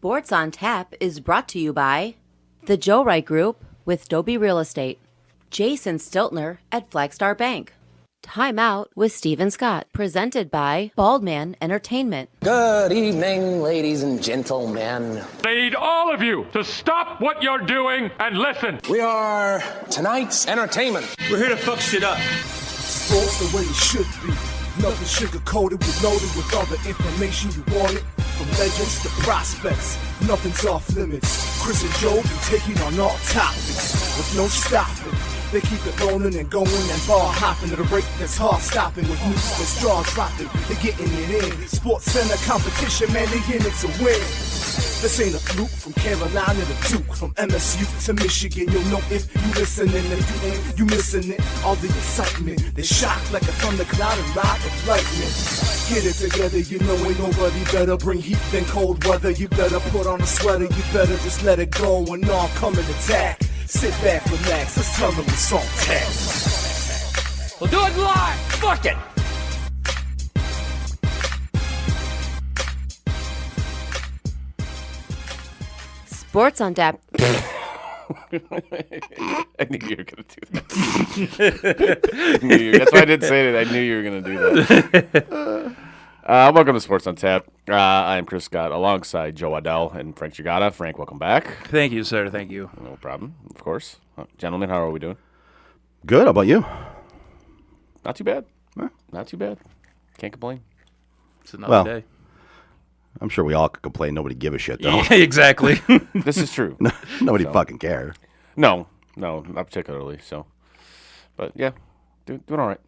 Sports on Tap is brought to you by the Joe Wright Group with Dobie Real Estate, Jason Stiltner at Flagstar Bank. Time Out with Steven Scott, presented by Baldman Entertainment. Good evening, ladies and gentlemen. I need all of you to stop what you're doing and listen. We are tonight's entertainment. We're here to fuck shit up. Sports the way it should be. Nothing sugar-coated, we loaded with all the information you wanted. From legends to prospects, nothing's off limits. Chris and Joe be taking on all topics with no stopping. They keep it rolling and going and ball hopping at a rate that's hard stopping with news that's jaw dropping. They're getting it in. Sports Center competition, man, they in it to win. This ain't a fluke from Carolina to Duke, from MSU to Michigan. You'll know if you listening, if you ain't, you missing it. All the excitement, they shock like a thundercloud and ride of lightning. Get it together, you know ain't nobody better. Bring heat than cold weather. You better put on a sweater, you better just let it go and all come and attack. Sit back, relax, let's tell them it's on tap. We'll do it live. Fuck it. Sports on Tap. I knew you were going to do that. That's why I didn't say it. I knew you were going to do that. Welcome to Sports on Tap. I am Chris Scott alongside Joe Waddell and Frank Giagata. Frank, welcome back. Thank you, sir. Thank you. No problem, of course. Gentlemen, how are we doing? Good. How about you? Not too bad. Not too bad. Can't complain. It's another day. I'm sure we all could complain. Nobody give a shit, though. Yeah, exactly. This is true. Nobody fucking care. No, not particularly. So, but yeah, doing all right.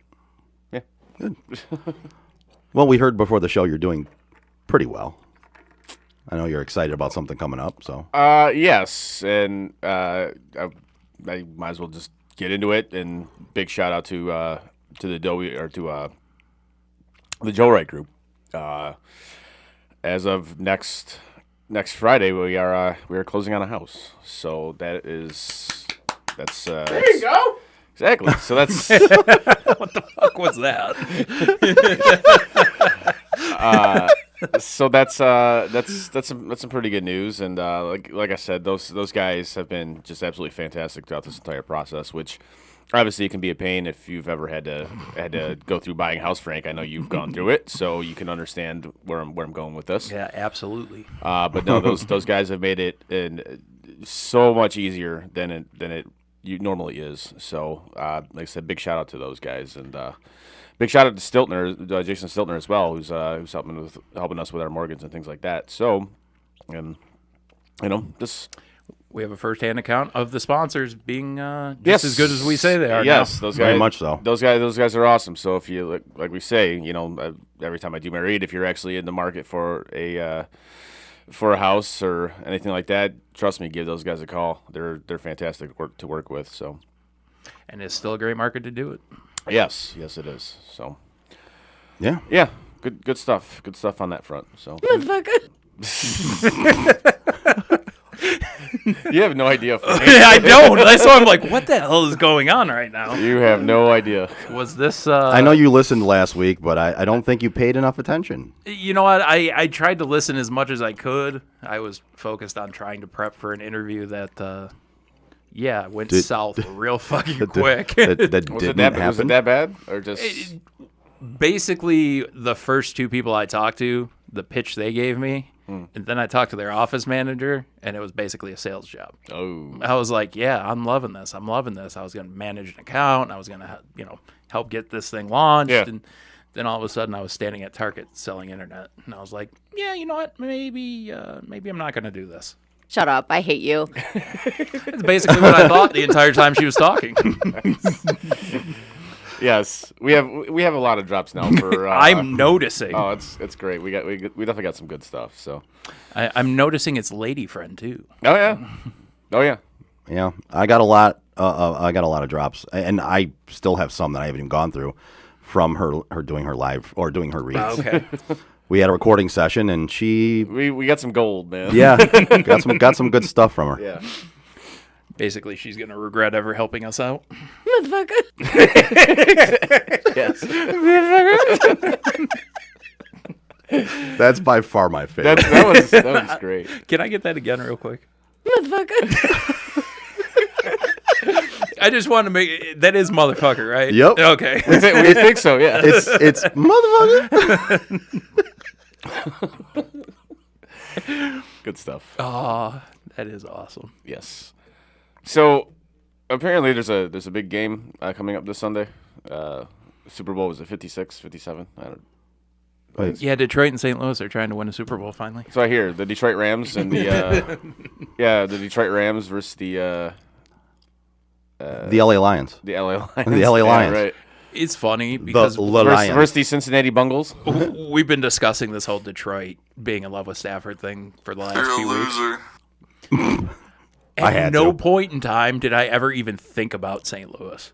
Yeah, good. Well, we heard before the show you're doing pretty well. I know you're excited about something coming up. So, yes, and I might as well just get into it. And big shout out to the Dobie or to the Joe Wright Group. As of next Friday, we are closing on a house. So that's There you go. Exactly. So that's What the fuck was that? so that's some pretty good news. And like I said, those guys have been just absolutely fantastic throughout this entire process, which obviously it can be a pain if you've ever had to go through buying a house, Frank. I know you've gone through it, so you can understand where I'm going with this. Yeah, absolutely. But no, those guys have made it so much easier than it normally is. So like I said, big shout out to those guys, and big shout out to Stiltner, Jason Stiltner as well, who's helping us with our mortgage and things like that. So, and this. We have a first-hand account of the sponsors being just as good as we say they are. Yes, now. those guys, very much so. Those guys are awesome. So if you like we say, every time I do my read, if you're actually in the market for a house or anything like that, trust me, give those guys a call. They're fantastic to work with. So, and it's still a great market to do it. yes, it is. So, yeah, good stuff. Good stuff on that front. So, you have no idea. I don't. That's why I'm like, what the hell is going on right now? You have no idea. Was this? I know you listened last week, but I don't think you paid enough attention. You know what? I tried to listen as much as I could. I was focused on trying to prep for an interview that, went south real fucking quick. That Was didn't it that happen. bad, or just? Basically, the first two people I talked to, the pitch they gave me, and then I talked to their office manager, and it was basically a sales job. Oh. I was like, yeah, I'm loving this. I was going to manage an account, and I was going to, help get this thing launched. Yeah. And then all of a sudden, I was standing at Target selling internet, and I was like, yeah, you know what? Maybe I'm not going to do this. Shut up. I hate you. That's basically what I thought the entire time she was talking. Yes, we have a lot of drops now for. I'm noticing. Oh, it's great. We definitely got some good stuff. So, I'm noticing it's lady friend too. oh yeah. Yeah, I got a lot. I got a lot of drops, and I still have some that I haven't even gone through from her doing her live or doing her reads. Okay. We had a recording session, and she. We got some gold, man. Yeah, got some good stuff from her. Yeah. Basically, she's going to regret ever helping us out. Motherfucker. Yes. That's by far my favorite. That was great. Can I get that again real quick? Motherfucker. I just want to make that is motherfucker, right? Yep. Okay. We think so, yeah. It's motherfucker. Good stuff. Oh, that is awesome. Yes. So apparently there's a big game coming up this Sunday. Super Bowl was it 56, 57? I don't. Yeah, Detroit and St. Louis are trying to win a Super Bowl finally. So I hear the Detroit Rams and the the Detroit Rams versus the The LA Lions. LA Lions. The LA Lions. Yeah, right. It's funny because The Lions. Versus the Cincinnati Bungles. we've been discussing this whole Detroit being in love with Stafford thing for the last few weeks. I At had no to. point in time did I ever even think about St. Louis.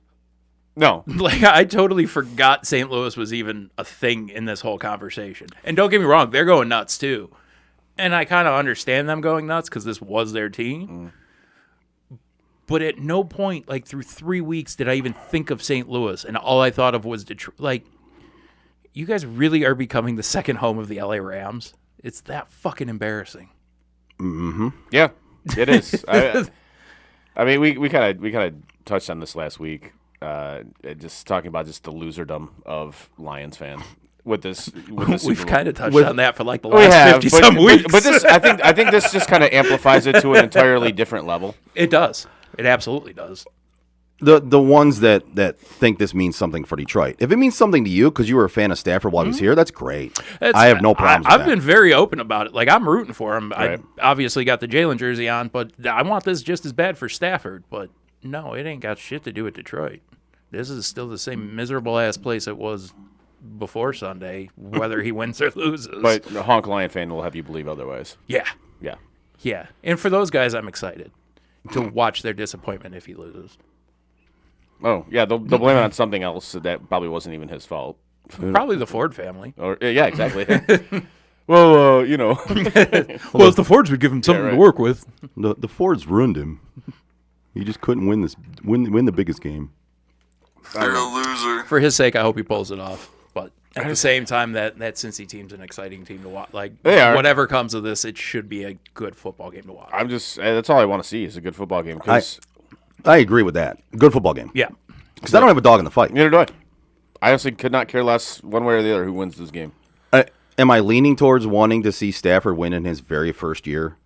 No. Like, I totally forgot St. Louis was even a thing in this whole conversation. And don't get me wrong, they're going nuts too. And I kind of understand them going nuts because this was their team. But at no point, like through 3 weeks, did I even think of St. Louis. And all I thought of was Detroit. Like, you guys really are becoming the second home of the LA Rams. It's that fucking embarrassing. Yeah, it is. I mean, we kind of touched on this last week, just talking about just the loserdom of Lions fan with this. We've kind of touched on that for like the we last have 50 some weeks. but this I think this just kind of amplifies it to an entirely different level. It does. It absolutely does. The ones that think this means something for Detroit. If it means something to you because you were a fan of Stafford while he was here, that's great. I have no problems with I've that. been very open about it. Like, I'm rooting for him. Right. I obviously got the Jalen jersey on, but I want this just as bad for Stafford. But no, it ain't got shit to do with Detroit. This is still the same miserable-ass place it was before Sunday, whether he wins or loses. But the honk Lion fan will have you believe otherwise. yeah, Yeah. yeah. And for those guys, I'm excited to watch their disappointment if he loses. Oh yeah, they'll blame it on something else that probably wasn't even his fault. Probably the Ford family. Or yeah, exactly. Well, you know. Well, if the Fords would give him something right. to work with. The Fords ruined him. He just couldn't win the biggest game. You're a loser. For his sake, I hope he pulls it off. But at the same time, that Cincy team's an exciting team to watch. Like, They are. whatever comes of this, it should be a good football game to watch. I'm just that's all I want to see is a good football game. Because I agree with that. Good football game. Yeah. Because I don't have a dog in the fight. neither do I. I honestly could not care less one way or the other who wins this game. Am I leaning towards wanting to see Stafford win in his very first year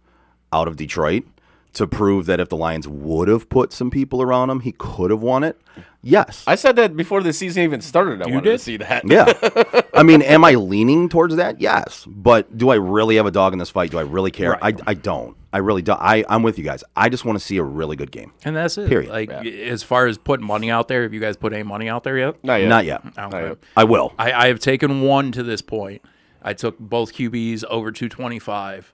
out of Detroit to prove that if the Lions would have put some people around him, he could have won it? Yes. I said that before the season even started. I wanted to did? see that. Yeah. I mean, am I leaning towards that? Yes. But do I really have a dog in this fight? Do I really care? Right. I don't. I really don't. I'm with you guys. I just want to see a really good game. And that's it. Period. Like, as far as putting money out there, have you guys put any money out there yet? Not yet. Not yet. Okay. yet. I will. I have taken one to this point. I took both QBs over 225,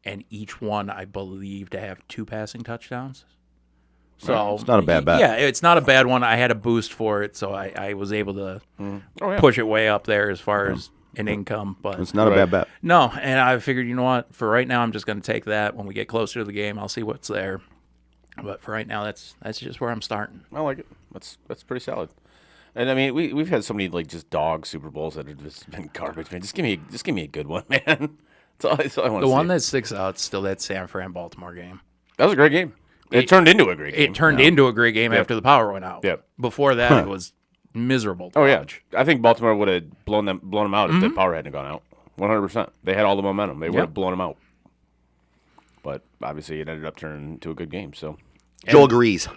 and each one, I believe, to have 2 passing touchdowns. So It's not a bad bet. Yeah, it's not a bad one. I had a boost for it, so I was able to push it way up there as far as an income. But It's not a bad bet. no, and I figured, you know what? For right now, I'm just going to take that. When we get closer to the game, I'll see what's there. But for right now, that's just where I'm starting. I like it. That's pretty solid. And I mean, we've had so many like just dog Super Bowls that have just been garbage, man. Just give me a good one, man. That's all I want to The see. one that sticks out is still that San Fran Baltimore game. That was a great game. It turned into a great game. It turned into a great game after the power went out. Yep. Before that, it was miserable. To Oh yeah, watch. I think Baltimore would have blown them out if the power hadn't gone out. 100%. They had all the momentum. They would have blown them out. But obviously, it ended up turning into a good game. So Joel agrees.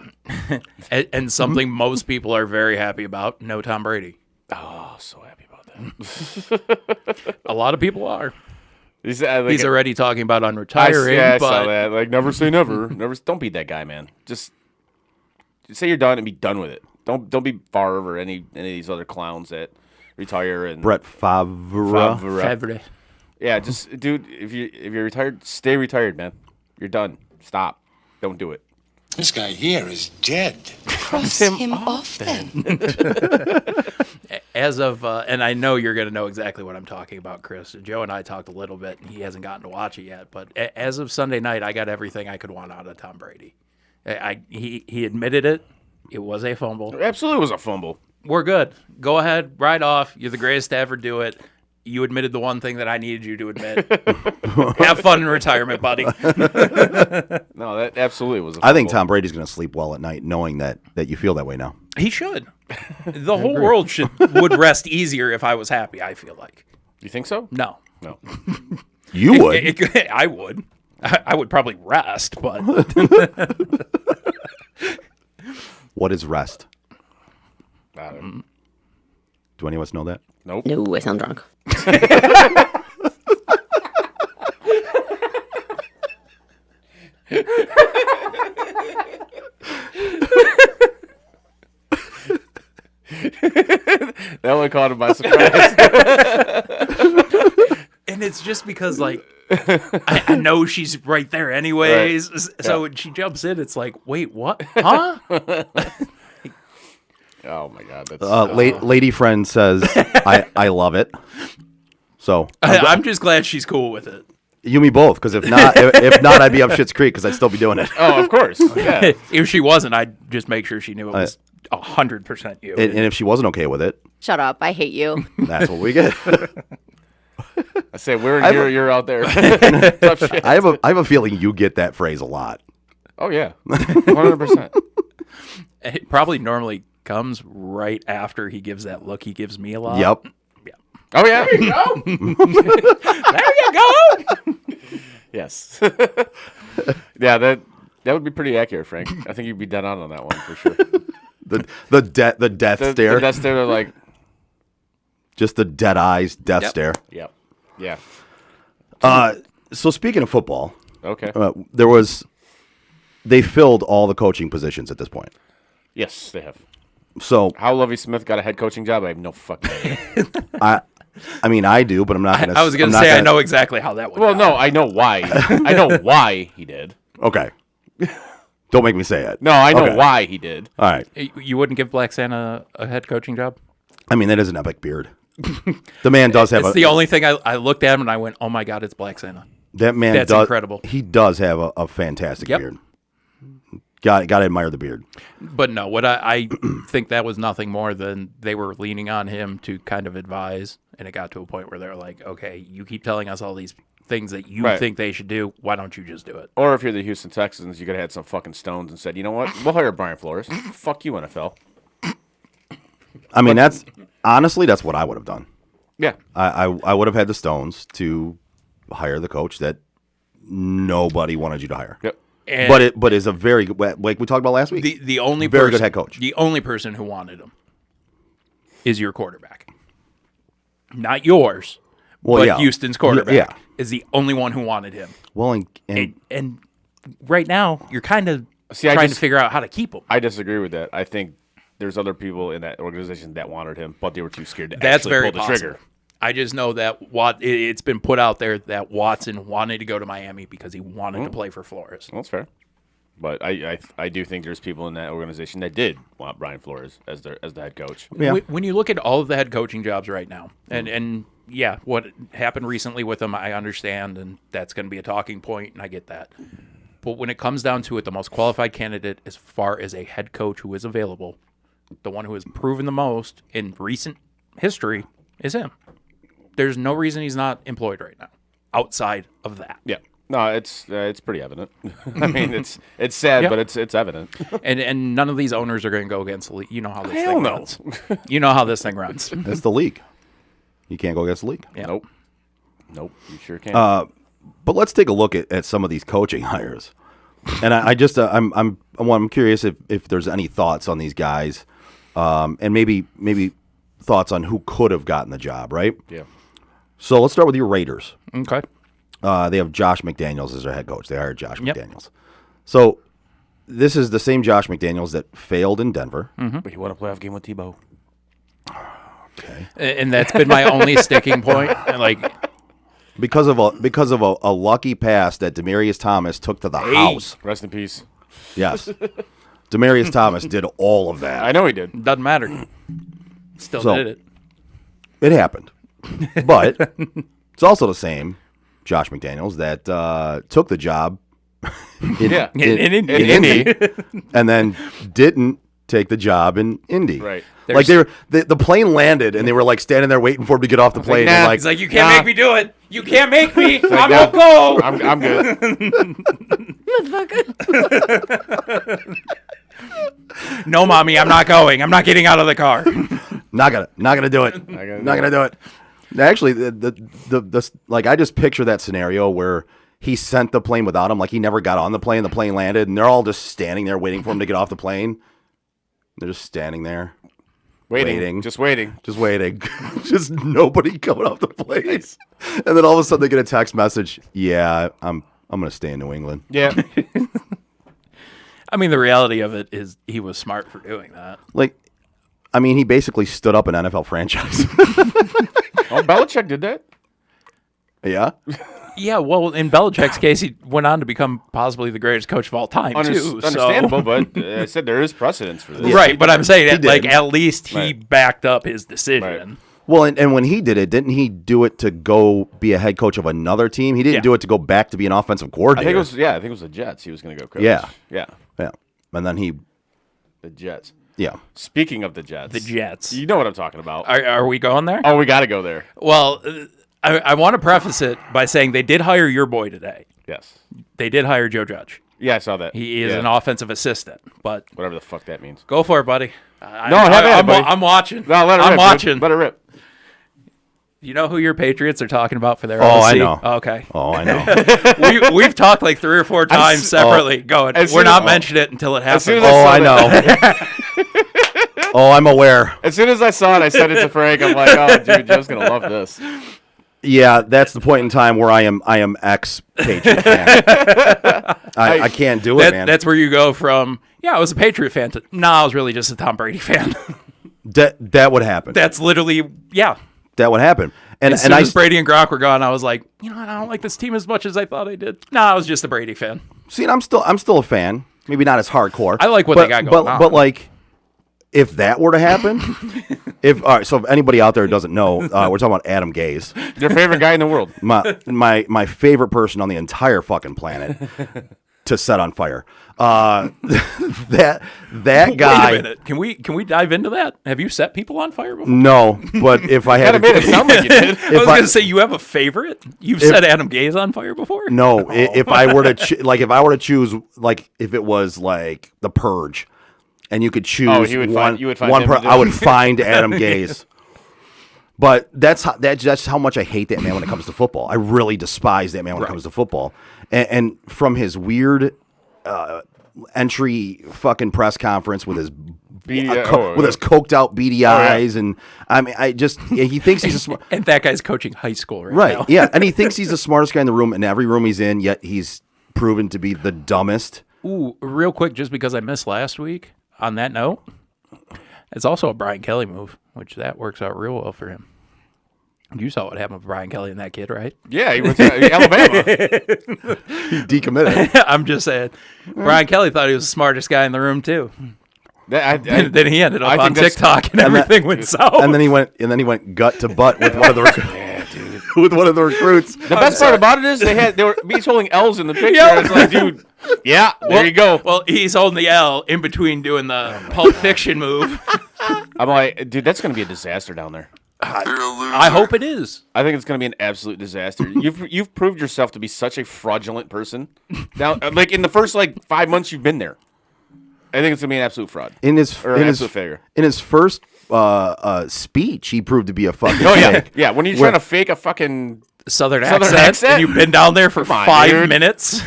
And something most people are very happy about: no Tom Brady. oh, so happy about that. A lot of people are. He's already talking about I unretiring, saw but that. Like, never say never. Never. Don't beat that guy, man. Just say you're done and be done with it. Don't be Favre or any of these other clowns that retire and Brett Favre. Favre. Yeah, just dude, if you're retired, stay retired, man. You're done. Stop. Don't do it. This guy here is dead. Cross him off then. As of, and I know you're going to know exactly what I'm talking about, Chris. Joe and I talked a little bit, and he hasn't gotten to watch it yet. But as of Sunday night, I got everything I could want out of Tom Brady. He admitted it. It was a fumble. It absolutely was a fumble. We're good. Go ahead, ride off. You're the greatest to ever do it. you admitted the one thing that I needed you to admit. Have fun in retirement, buddy. No, that absolutely was. I think Tom Brady's going to sleep well at night, knowing that you feel that way now. He should. The whole world would rest easier if I was happy. I feel like. You think so? No. You would. I would. I would probably rest, but What is rest? I don't know. Do any of us know that? Nope. No, I sound drunk. That one caught him by surprise. and it's just because like I know she's right there anyways. Right. So when she jumps in, it's like, wait, what? Huh? Oh my God! That's lady friend says, I love it. So I'm just glad she's cool with it. You, me both, because if not, I'd be up Schitt's Creek because I'd still be doing it. Oh, of course. Yeah. If she wasn't, I'd just make sure she knew it was 100% you. And if she wasn't okay with it, Shut up. I hate you. that's what we get. I say, you're out there. Tough shit. I have a feeling you get that phrase a lot. Oh yeah, 100%. It probably normally comes right after he gives that look he gives me a lot. Yep. Yeah. Oh yeah. There you go. There you go. Yes. Yeah, that would be pretty accurate, Frank. I think you'd be dead on that one for sure. The death stare. The death stare. They're like, just the dead eyes, death stare. Yep. Yeah. So speaking of football, Okay. They filled all the coaching positions at this point. Yes, they have. So how Lovie Smith got a head coaching job, I have no fucking idea. I mean, I do, but I'm not going to. I was going to say I know exactly how that went. Well, no, I know why. I know why he did. Okay. Don't make me say it. No, I know why he did. All right. You wouldn't give Black Santa a head coaching job? I mean, that is an epic beard. The man does have It's the only thing I looked at him and I went, oh my God, it's Black Santa. That man That's does, incredible. He does have a fantastic beard. Got to admire the beard. But no, what I think that was nothing more than they were leaning on him to kind of advise, and it got to a point where they're like, okay, you keep telling us all these things that you think they should do, why don't you just do it? Or if you're the Houston Texans, you could have had some fucking stones and said, you know what, we'll hire Brian Flores. Fuck you, NFL. I mean, that's what I would have done. Yeah. I would have had the stones to hire the coach that nobody wanted you to hire. Yep. And but is a very good, like we talked about last week. The only very person, good head coach. The only person who wanted him is your quarterback, not yours. Well, but yeah. Houston's quarterback Yeah. is the only one who wanted him. Well, And right now you're kind of trying to figure out how to keep him. I disagree with that. I think there's other people in that organization that wanted him, but they were too scared to That's actually very pull the possible. trigger. I just know that it's been put out there that Watson wanted to go to Miami because he wanted to play for Flores. Well, that's fair. But I do think there's people in that organization that did want Brian Flores as the head coach. Yeah. When you look at all of the head coaching jobs right now, and yeah, what happened recently with them, I understand, and that's going to be a talking point, and I get that. But when it comes down to it, the most qualified candidate as far as a head coach who is available, the one who has proven the most in recent history is him. There's no reason he's not employed right now outside of that. Yeah. No, it's pretty evident. I mean, it's sad, Yep. but it's evident. And none of these owners are going to go against the league. You know how this Hell thing no. runs. You know how this thing runs. That's the league. You can't go against the league. Yeah. Nope. You sure can. But let's take a look at some of these coaching hires. And I'm curious if there's any thoughts on these guys, and maybe thoughts on who could have gotten the job, right? Yeah. So let's start with your Raiders. Okay. They have Josh McDaniels as their head coach. They hired Josh McDaniels. So this is the same Josh McDaniels that failed in Denver. But you won a playoff game with Tebow. Okay. And that's been my only sticking point. And like, Because of a lucky pass that Demaryius Thomas took to the house. Rest in peace. Yes. Demaryius Thomas did all of that. I know he did. doesn't matter. Still So- did it. It happened. But it's also the same Josh McDaniels that took the job in Yeah. In Indy and then didn't take the job in Indy. Right. Like the plane landed and they were like standing there waiting for him to get off the plane. nah. And like, He's like, you can't make me do it. You can't make me. I nah. won't go. I'm good. No, mommy, I'm not going. I'm not getting out of the car. not gonna do it. Not gonna do it. Actually, the like I just picture that scenario where he sent the plane without him. Like he never got on the plane. The plane landed, and they're all just standing there waiting for him to get off the plane. They're just standing there, waiting. Just waiting. Just nobody coming off the plane. And then all of a sudden they get a text message. Yeah, I'm gonna stay in New England. Yeah. I mean, the reality of it is he was smart for doing that. Like, I mean, he basically stood up an NFL franchise. Oh, Belichick did that. Yeah. Yeah, well, in Belichick's case, he went on to become possibly the greatest coach of all time, too. Understandable, but I said there is precedence for this. Right, but I'm saying that, did. like, at least he Right. backed up his decision. Right. Well, and when he did it, didn't he do it to go be a head coach of another team? He didn't Yeah. do it to go back to be an offensive I coordinator. think it was the Jets. He was going to go coach. Yeah. Yeah. Yeah. And then he, The Jets. yeah. Speaking of the Jets. The Jets. You know what I'm talking about. Are we going there? Oh, we got to go there. Well, I want to preface it by saying they did hire your boy today. Yes. They did hire Joe Judge. Yeah, I saw that. He is Yeah. an offensive assistant, but Whatever the fuck that means. go for it, buddy. No, have at it, buddy. I'm watching. No, let it I'm rip. watching. Dude. Let it rip. You know who your Patriots are talking about for their Oh, I OC? know. Okay. Oh, I know. We've talked like 3 or 4 times separately. Going, as we're soon not as- mentioning it until it happens. soon as Oh, saw I that- know. Oh, I'm aware. As soon as I saw it, I sent it to Frank. I'm like, oh, dude, Joe's going to love this. Yeah, that's the point in time where I am ex-Patriot fan. I can't do it, man. That's where you go from, yeah, I was a Patriot fan to, no, I was really just a Tom Brady fan. That would happen. That's literally, yeah. That would happen. And As soon as Brady and Gronk were gone, I was like, you know what, I don't like this team as much as I thought I did. No, I was just a Brady fan. see, and I'm still a fan. Maybe not as hardcore. I like what they got going on. But like, if that were to happen, all right. So if anybody out there doesn't know, we're talking about Adam Gase, Your favorite guy in the world. my favorite person on the entire fucking planet to set on fire. That guy. Wait a minute. Can we dive into that? Have you set people on fire before? No, but if I had Kind of made it sound like you did. I was going to say, you have a favorite? You've set Adam Gase on fire before? No, if I were to if I were to choose, like if it was like The Purge, and you could choose you would one, find- you would find one him to do I it. would find Adam Gase. But that's how much I hate that man when it comes to football. I really despise that man when it comes to football. And from his weird entry fucking press conference with his with his coked out beady eyes, and I mean, he thinks he's a smart. And that guy's coaching high school right now. Yeah, and he thinks he's the smartest guy in the room in every room he's in, yet he's proven to be the dumbest. Ooh, real quick, just because I missed last week, on that note, it's also a Brian Kelly move, which that works out real well for him. You saw what happened with Brian Kelly and that kid, right? Yeah, he went to Alabama. He decommitted. I'm just saying. Brian Kelly thought he was the smartest guy in the room, too. I Then he ended I up think on that's- TikTok and everything went south. And then he went gut to butt with one of the with one of the recruits. The best part about it is they were he's holding L's in the picture. And it's like, dude, yeah, there you go. Well, he's holding the L in between doing the Pulp Fiction move. I'm like, dude, that's gonna be a disaster down there. I hope it is. I think it's gonna be an absolute disaster. You've proved yourself to be such a fraudulent person. Now, like in the first 5 months you've been there, I think it's gonna be an absolute fraud. In his absolute failure. In his first speech, he proved to be a fucking Oh yeah, fake. yeah. When you're trying to fake a fucking Southern Southern accent, accent? and you've been down there for Come on, 5 dude. minutes.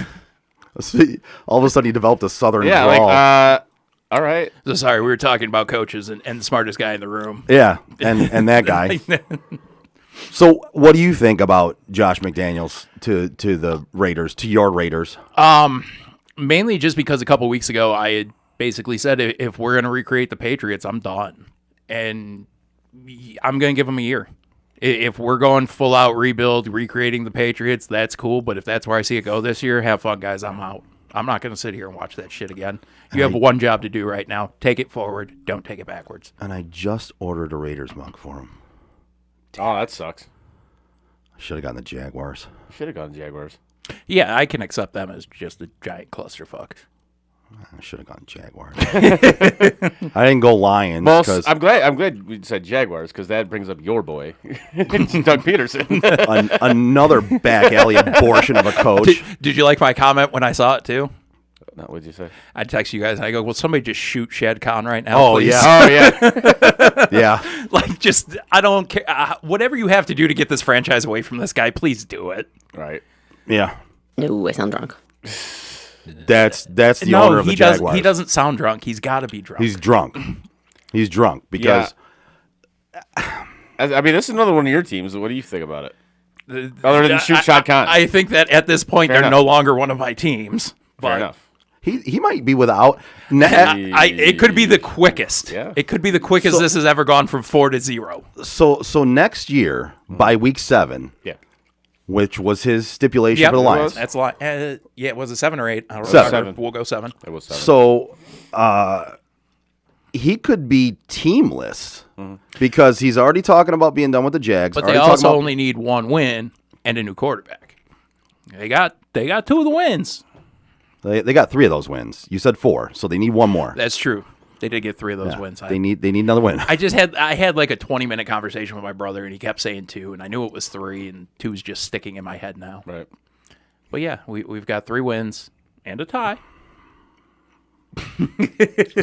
All of a sudden, he developed a southern yeah, drawl. all right. So sorry, we were talking about coaches and the smartest guy in the room. Yeah, and that guy. So, what do you think about Josh McDaniels to the Raiders, to your Raiders? Mainly just because a couple weeks ago I had basically said if we're going to recreate the Patriots, I'm done. And I'm going to give them a year. If we're going full out rebuild, recreating the Patriots, that's cool. But if that's where I see it go this year, have fun, guys. I'm out. I'm not going to sit here and watch that shit again. You have one job to do right now. Take it forward. Don't take it backwards. And I just ordered a Raiders mug for him. Oh, that sucks. I should have gotten the Jaguars. Should have gone Jaguars. Yeah, I can accept them as just a giant clusterfuck. I should have gone Jaguars. I didn't go Lions. Well, 'cause I'm glad we said Jaguars because that brings up your boy, Doug Peterson. another back alley abortion of a coach. Did you like my comment when I saw it too? No, what'd you say? I text you guys and I go, "Will somebody just shoot Shad Khan right now?" Oh, please? yeah. Oh yeah. Yeah. Like, just I don't care. Whatever you have to do to get this franchise away from this guy, please do it. Right. Yeah. No, I sound drunk. That's the owner of the Jaguars. He doesn't sound drunk. He's got to be drunk. He's drunk. He's drunk because I mean, this is another one of your teams. What do you think about it? Other than shoot Shad Khan. I think that at this point Fair they're enough. no longer one of my teams. Fair But enough. he might be without. it could be the quickest. Yeah. It could be the quickest this has ever gone from 4 to 0. So next year by week 7, Yeah. which was his stipulation Yep, for the Lions. That's yeah, was it 7 or 8? I don't 7. remember. We'll go 7. It was 7. So he could be teamless because he's already talking about being done with the Jags. But they already talking also about- only need one win and a new quarterback. They got 2 of the wins. they got 3 of those wins. You said 4, so they need one more. That's true. They did get 3 of those wins. They need another win. I had like a 20-minute conversation with my brother, and he kept saying 2, and I knew it was 3, and 2 is just sticking in my head now. Right. But yeah, we've got 3 wins and a tie.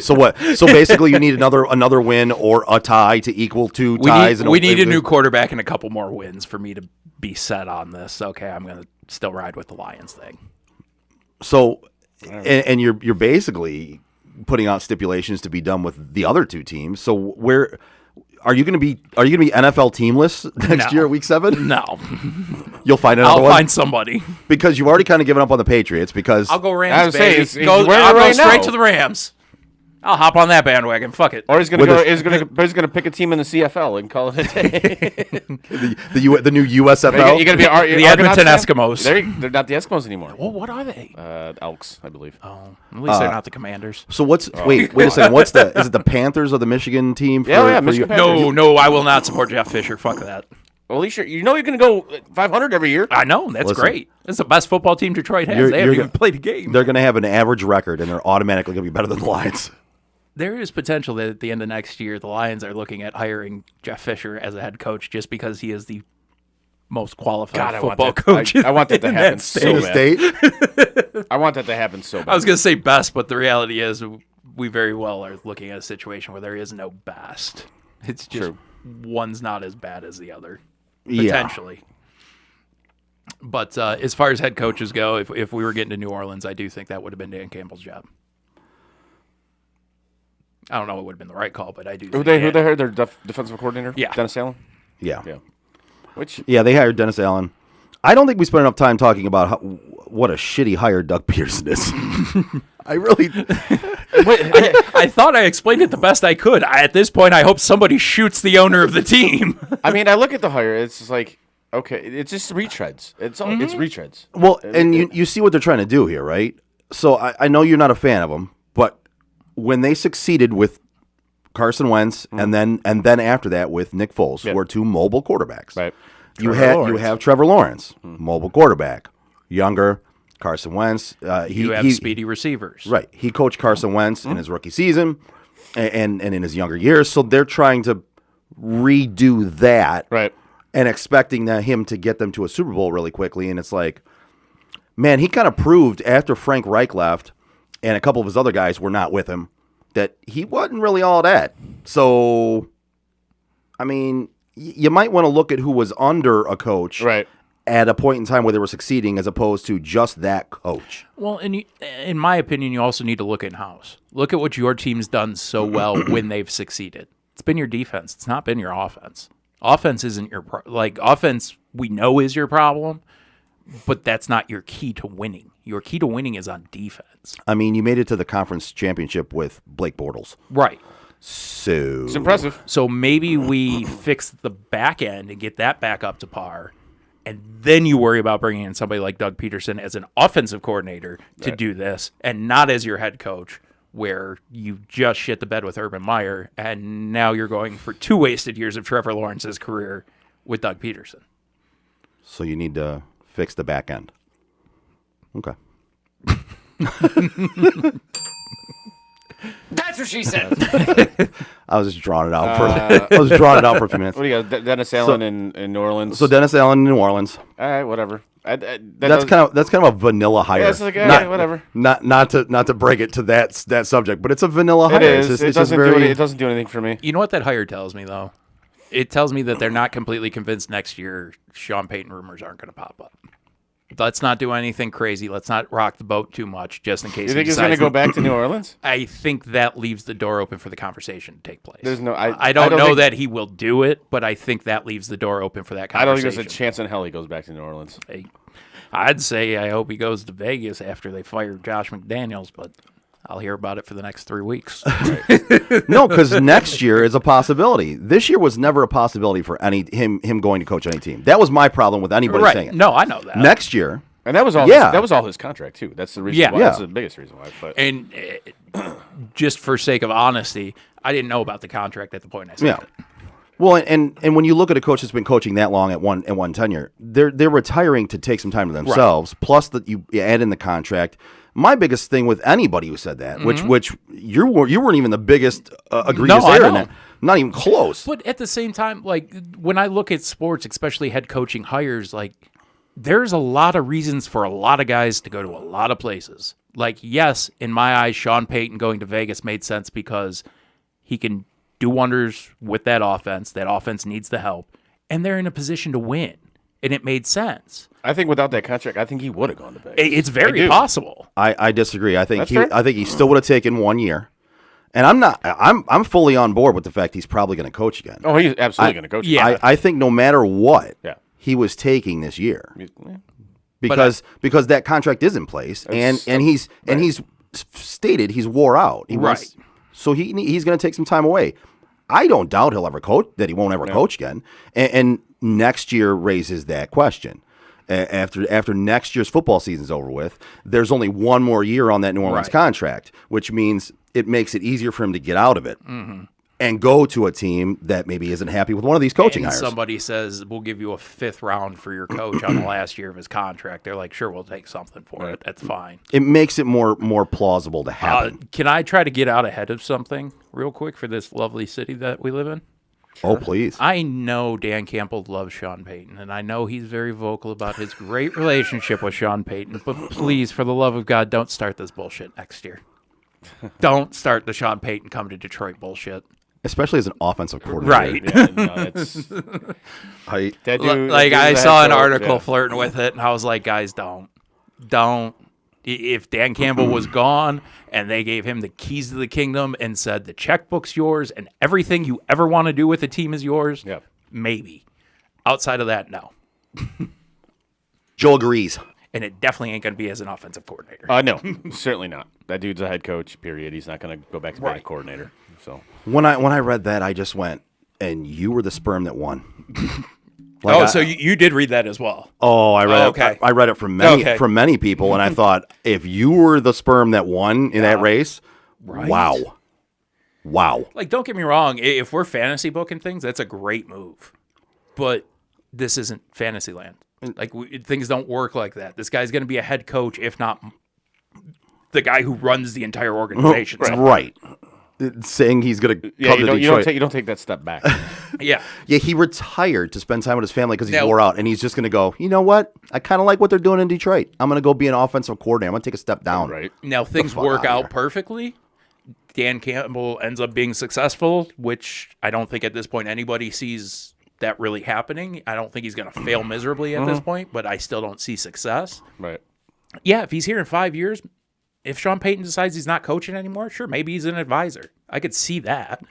So what? So basically, you need another win or a tie to equal 2 ties. We need a new quarterback and a couple more wins for me to be set on this. Okay, I'm gonna still ride with the Lions thing. So, and you're basically putting out stipulations to be done with the other 2 teams. So where are you going to be? Are you going to be NFL teamless next year, week 7? No, You'll find another I'll one find somebody. because you've already kind of given up on the Patriots. Because I'll go I Rams. was saying, Baby. he's wearing it I'll go right straight now. to the Rams. I'll hop on that bandwagon. Fuck it. Or he's gonna With go. a- He's gonna pick a team in the CFL and call it a day. the new USFL. You're gonna be The Edmonton Eskimos. They're not the Eskimos anymore. Well, what are they? Elks, I believe. Oh, at least they're not the Commanders. So what's wait a second? What's the is it the Panthers or the Michigan team? For, Yeah, for Michigan you? Panthers. No, I will not support Jeff Fisher. Fuck that. Well, at least you're gonna go 500 every year. I know. That's Listen. great. That's the best football team Detroit has. You're- They haven't you're even go- played a game. They're going to have an average record, and they're automatically going to be better than the Lions. There is potential that at the end of next year, the Lions are looking at hiring Jeff Fisher as a head coach just because he is the most qualified God, I want football that. coach. I want that to in happen state. so In the bad. state. I want that to happen so bad. I was going to say best, but the reality is we very well are looking at a situation where there is no best. It's just one's not as bad as the other, potentially. But as far as head coaches go, if we were getting to New Orleans, I do think that would have been Dan Campbell's job. I don't know it would have been the right call, but I do. Who think they Dan- hired their defensive coordinator? Yeah. Dennis Allen. Yeah. Yeah. Which Yeah, they hired Dennis Allen. I don't think we spent enough time talking about what a shitty hire Doug Pearson is. I really. I thought I explained it the best I could. At this point, I hope somebody shoots the owner of the team. I mean, I look at the hire. It's just like okay, it's just retreads. It's all it's retreads. Well, and you see what they're trying to do here, right? So I know you're not a fan of them, but when they succeeded with Carson Wentz and then after that with Nick Foles, who are 2 mobile quarterbacks, Right. You Trevor have Trevor Lawrence, mobile quarterback, younger Carson Wentz. You have speedy receivers. Right. He coached Carson Wentz in his rookie season and in his younger years. So they're trying to redo that. Right. And expecting him to get them to a Super Bowl really quickly. And it's like, man, he kind of proved after Frank Reich left and a couple of his other guys were not with him that he wasn't really all that. So, I mean, you might want to look at who was under a coach Right. at a point in time where they were succeeding as opposed to just that coach. Well, and in my opinion, you also need to look in-house. Look at what your team's done so well when they've succeeded. It's been your defense. It's not been your offense. Offense isn't your offense we know is your problem, but that's not your key to winning. Your key to winning is on defense. I mean, you made it to the conference championship with Blake Bortles. Right. So It's impressive. So maybe we fix the back end and get that back up to par, and then you worry about bringing in somebody like Doug Peterson as an offensive coordinator to do this, and not as your head coach, where you just shit the bed with Urban Meyer, and now you're going for 2 wasted years of Trevor Lawrence's career with Doug Peterson. So you need to fix the back end. Okay. That's what she said. I was just drawing it out for. I was drawing it out for a few minutes. What do you got? Dennis Allen in New Orleans. So Dennis Allen in New Orleans. All right, whatever. That's kind of a vanilla hire. Yeah, it's like, whatever. Not to break it to that subject, but it's a vanilla hire. It is. It's It doesn't do anything for me. You know what that hire tells me, though? It tells me that they're not completely convinced next year Sean Payton rumors aren't going to pop up. Let's not do anything crazy. Let's not rock the boat too much, just in case. You think he's going to go back to New Orleans? I think that leaves the door open for the conversation to take place. There's no. I don't know that he will do it, but I think that leaves the door open for that I conversation. don't think there's a chance in hell he goes back to New Orleans. I'd say I hope he goes to Vegas after they fire Josh McDaniels, but I'll hear about it for the next 3 weeks. No, because next year is a possibility. This year was never a possibility for him going to coach any team. That was my problem with anybody saying it. No, I know that. Next year, and that was all. That was all his contract too. That's the reason. Why. That's the biggest reason why. But and just for sake of honesty, I didn't know about the contract at the point I said it. Well, and when you look at a coach that's been coaching that long at one tenure, they're retiring to take some time to themselves. Right. Plus, that you add in the contract. My biggest thing with anybody who said that, which you weren't even the biggest egregious error in that, not even close. But at the same time, like when I look at sports, especially head coaching hires, like there's a lot of reasons for a lot of guys to go to a lot of places. Like, yes, in my eyes, Sean Payton going to Vegas made sense because he can do wonders with that offense. That offense needs the help, and they're in a position to win, and it made sense. I think without that contract, I think he would have gone to Vegas. It's very possible. I disagree. I think he still would have taken 1 year. And I'm fully on board with the fact he's probably going to coach again. Oh, he's absolutely going to coach. Yeah. I think no matter what, he was taking this year. Because that contract is in place and he's stated he's wore out. He wants, so he's going to take some time away. I don't doubt he'll ever coach, that he won't ever coach again. And next year raises that question. After next year's football season's over with, there's only one more year on that New Orleans contract, which means it makes it easier for him to get out of it and go to a team that maybe isn't happy with one of these coaching hires. Somebody says, we'll give you a 5th round for your coach on the last year of his contract. They're like, sure, we'll take something for it. That's fine. It makes it more plausible to happen. Can I try to get out ahead of something real quick for this lovely city that we live in? Oh, please. I know Dan Campbell loves Sean Payton, and I know he's very vocal about his great relationship with Sean Payton, but please, for the love of God, don't start this bullshit next year. Don't start the Sean Payton come to Detroit bullshit. Especially as an offensive coordinator. Right. I saw an article flirting with it, and I was like, guys, don't. If Dan Campbell was gone and they gave him the keys to the kingdom and said the checkbook's yours and everything you ever want to do with the team is yours, maybe. Outside of that, no. Joel agrees. And it definitely ain't going to be as an offensive coordinator. No, certainly not. That dude's a head coach, period. He's not going to go back to being a coordinator. So when I read that, I just went, and you were the sperm that won. So you did read that as well. Oh, I read it. I read it from many people, and I thought, if you were the sperm that won in that race, wow. Like, don't get me wrong. If we're fantasy booking things, that's a great move. But this isn't fantasy land. Like, things don't work like that. This guy's going to be a head coach, if not the guy who runs the entire organization. Right. Saying he's going to come to Detroit. You don't take that step back. Yeah, he retired to spend time with his family because he's wore out, and he's just going to go, you know what? I kind of like what they're doing in Detroit. I'm going to go be an offensive coordinator. I'm going to take a step down. Right. Now, things work out perfectly. Dan Campbell ends up being successful, which I don't think at this point anybody sees that really happening. I don't think he's going to fail miserably at this point, but I still don't see success. Right. Yeah, if he's here in 5 years, if Sean Payton decides he's not coaching anymore, sure, maybe he's an advisor. I could see that.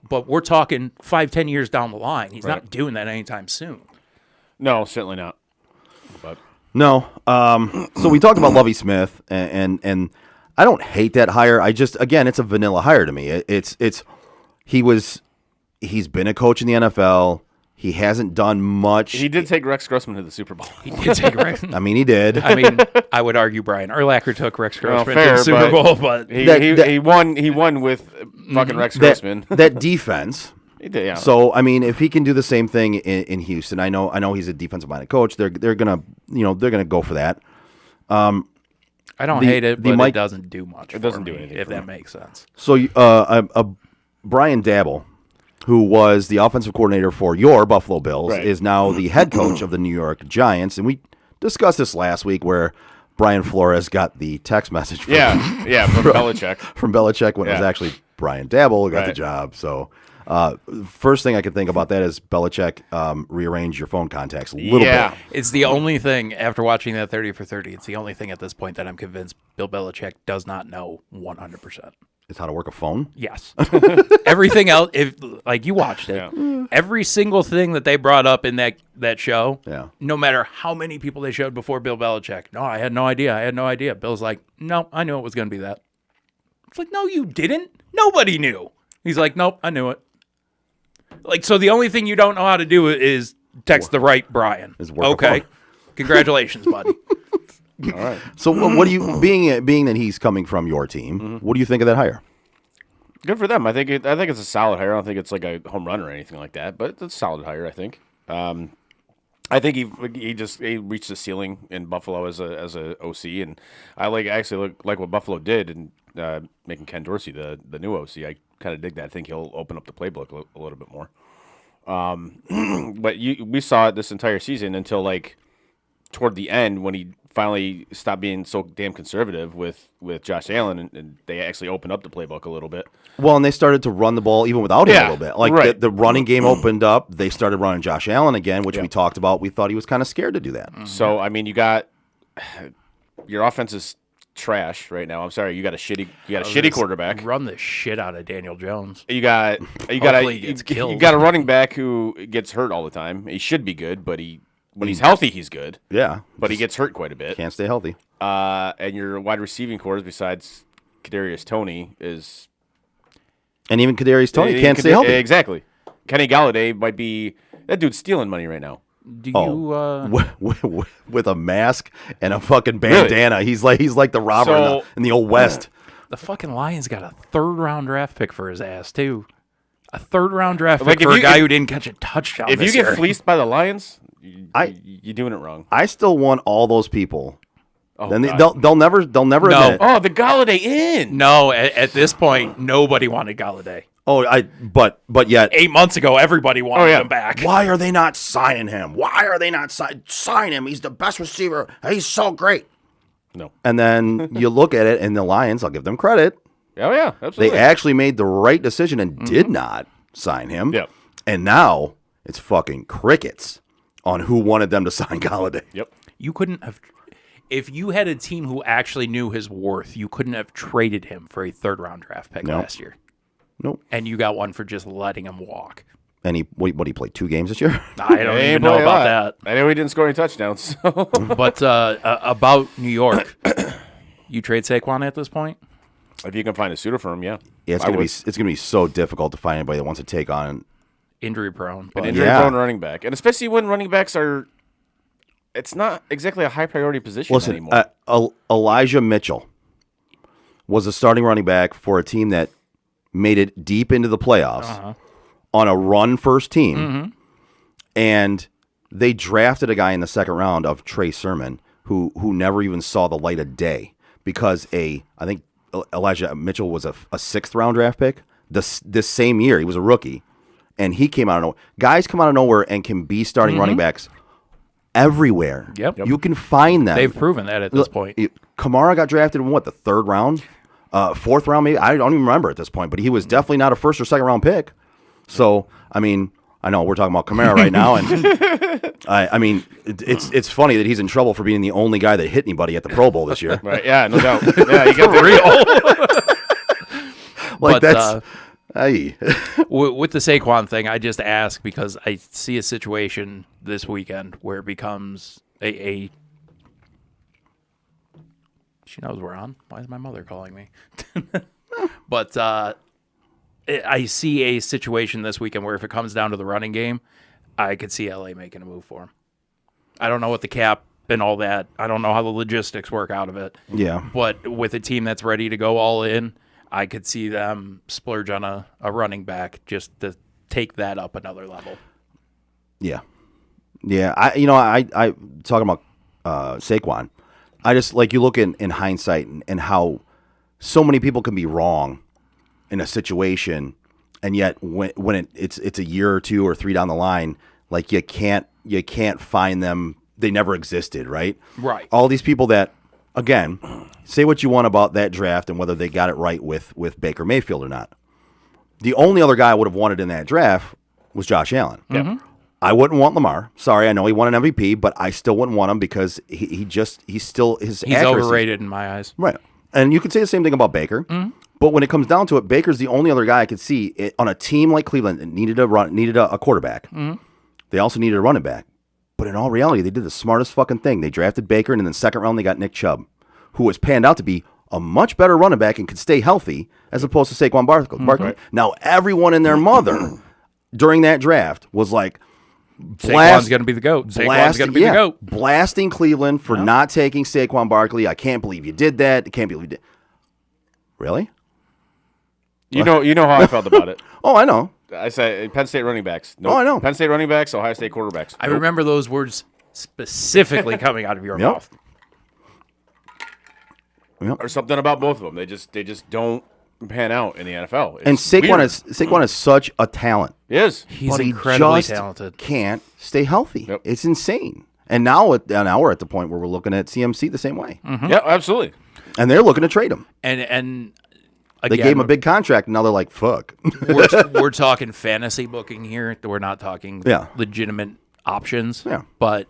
But we're talking 5-10 years down the line. He's not doing that anytime soon. No, certainly not. But no. So we talked about Lovie Smith, and I don't hate that hire. I just, again, it's a vanilla hire to me. He's been a coach in the NFL. He hasn't done much. He did take Rex Grossman to the Super Bowl. He did take Rex. I mean, he did. I mean, I would argue Brian Urlacher took Rex Grossman to the Super Bowl, but he won with fucking Rex Grossman. That defense. He did, yeah. So I mean, if he can do the same thing in Houston, I know he's a defensive minded coach. They're gonna go for that. I don't The- hate it, the but Mike- it doesn't do much. It doesn't for do me, anything if for that me. makes sense. So, Brian Dabble, who was the offensive coordinator for your Buffalo Bills, Right. is now the head coach of the New York Giants. And we discussed this last week where Brian Flores got the text message from, From Belichick. from Belichick when it was Yeah. actually Brian Dabble who got the Right. job. So, first thing I could think about that is Belichick rearrange your phone contacts a little bit. It's the only thing, after watching that 30 for 30, it's the only thing at this point that I'm convinced Bill Belichick does not know 100%. It's how to work a phone. Yes. Everything else, if like you watched it, every single thing that they brought up in that show, no matter how many people they showed before Bill Belichick, no, I had no idea. Bill's like, no, I knew it was going to be that. It's like, no, you didn't. Nobody knew. He's like, nope, I knew it. Like, so the only thing you don't know how to do is text the right Brian. Okay. Congratulations, buddy. All right. So what do you being that he's coming from your team? What do you think of that hire? Good for them. I think it's a solid hire. I don't think it's like a home run or anything like that, but it's a solid hire. I think. I think he reached the ceiling in Buffalo as a OC, and I like what Buffalo did in making Ken Dorsey the new OC. I kind of dig that. I think he'll open up the playbook a little bit more. But we saw it this entire season until like toward the end when he finally stopped being so damn conservative with Josh Allen, and they actually opened up the playbook a little bit. Well, and they started to run the ball even without him a little bit. Like right. the running game opened up. They started running Josh Allen again, which we talked about. We thought he was kind of scared to do that. So I mean, you got your offense is trash right now. I'm sorry, you got a shitty quarterback. Run the shit out of Daniel Jones. You got Hopefully he gets killed. you got a running back who gets hurt all the time. He should be good, but when he's healthy, he's good. Yeah, But he gets hurt quite a bit. can't stay healthy. And your wide receiving corps, besides Kadarius Toney, is And even Kadarius Toney can't stay healthy. Exactly. Kenny Galladay might be that dude's stealing money right now. Do you? With a mask and a fucking bandana, he's like the robber in the old West. The fucking Lions got a 3rd round draft pick for his ass too. A 3rd round draft Like, pick if for a you- guy if- who didn't catch a touchdown. If you this get year. fleeced by the Lions, you're doing it wrong. I still want all those people. Oh, Then God. they'll never admit it. Oh, the Galladay in. No, at this point, nobody wanted Galladay. Oh, but yet 8 months ago, everybody wanted him back. Why are they not signing him? Why are they not sign him? He's the best receiver. He's so great. No. And then you look at it, and the Lions, I'll give them credit. Oh yeah, They absolutely. actually made the right decision and did not sign him. Yep. And now it's fucking crickets on who wanted them to sign Galladay. Yep. You couldn't have. If you had a team who actually knew his worth, you couldn't have traded him for a 3rd round draft pick last year. Nope. And you got one for just letting him walk. And what he played 2 games this year? I don't Hey, even know boy, about I know he didn't score any touchdowns. So. that. But about New York, you trade Saquon at this point? If you can find a suitor for him, yeah. Yeah, it's gonna be so difficult to find anybody that wants to take on. Injury prone. An But injury-prone running back, and especially when running backs are, it's not exactly a high-priority position anymore. Elijah Mitchell was a starting running back for a team that made it deep into the playoffs on a run-first team, and they drafted a guy in the 2nd round of Trey Sermon who never even saw the light of day because I think Elijah Mitchell was a 6th round draft pick this same year. He was a rookie, and he came out of nowhere. Guys come out of nowhere and can be starting running backs everywhere. Yep. You can find them. they've proven that at this point. Kamara got drafted in the 3rd round, 4th round maybe. I don't even remember at this point, but he was definitely not a 1st or 2nd round pick. So I mean, I know we're talking about Kamara right now, and I mean it's funny that he's in trouble for being the only guy that hit anybody at the Pro Bowl this year. Right? Yeah, no doubt. Yeah, you got real. Like But, that's. Hey. With the Saquon thing, I just ask because I see a situation this weekend where it becomes a she knows we're on. Why is my mother calling me? But I see a situation this weekend where if it comes down to the running game, I could see LA making a move for him. I don't know what the cap and all that. I don't know how the logistics work out of it. Yeah. But with a team that's ready to go all in, I could see them splurge on a running back just to take that up another level. Yeah. I talking about Saquon. I just like you look in hindsight and how so many people can be wrong in a situation, and yet when it's a year or 2 or 3 down the line, like you can't find them. They never existed, right? Right. All these people that, again, say what you want about that draft and whether they got it right with Baker Mayfield or not. The only other guy I would have wanted in that draft was Josh Allen. Mm-hmm. I wouldn't want Lamar. Sorry, I know he won an MVP, but I still wouldn't want him because he's He's accuracy. overrated in my eyes. Right. And you could say the same thing about Baker. Mm-hmm. But when it comes down to it, Baker's the only other guy I could see on a team like Cleveland that needed a quarterback. Mm-hmm. They also needed a running back. But in all reality, they did the smartest fucking thing. They drafted Baker, and in the second round, they got Nick Chubb, who was panned out to be a much better running back and could stay healthy as opposed to Saquon Barkley. Right. Now, everyone and their mother during that draft was like, Saquon's going to be the GOAT. Saquon's going to be the GOAT. Blasting Cleveland for not taking Saquon Barkley. I can't believe you did that. I can't believe you did. Really? You know how I felt about it. Oh, I know. I said Penn State running backs. Nope. Oh, I know. Penn State running backs, Ohio State quarterbacks. I remember those words specifically coming out of your mouth. Yep. Or something about both of them. They just don't pan out in the NFL. And It's weird. Saquon is such a talent. He is. He's but incredibly he just talented. Can't stay healthy. Yep. It's insane. And now we're at the point where we're looking at CMC the same way. Yeah, absolutely. And they're looking to trade him. And They again, gave him a big contract, and now they're like, fuck. we're talking fantasy booking here. We're not talking legitimate options. Yeah. But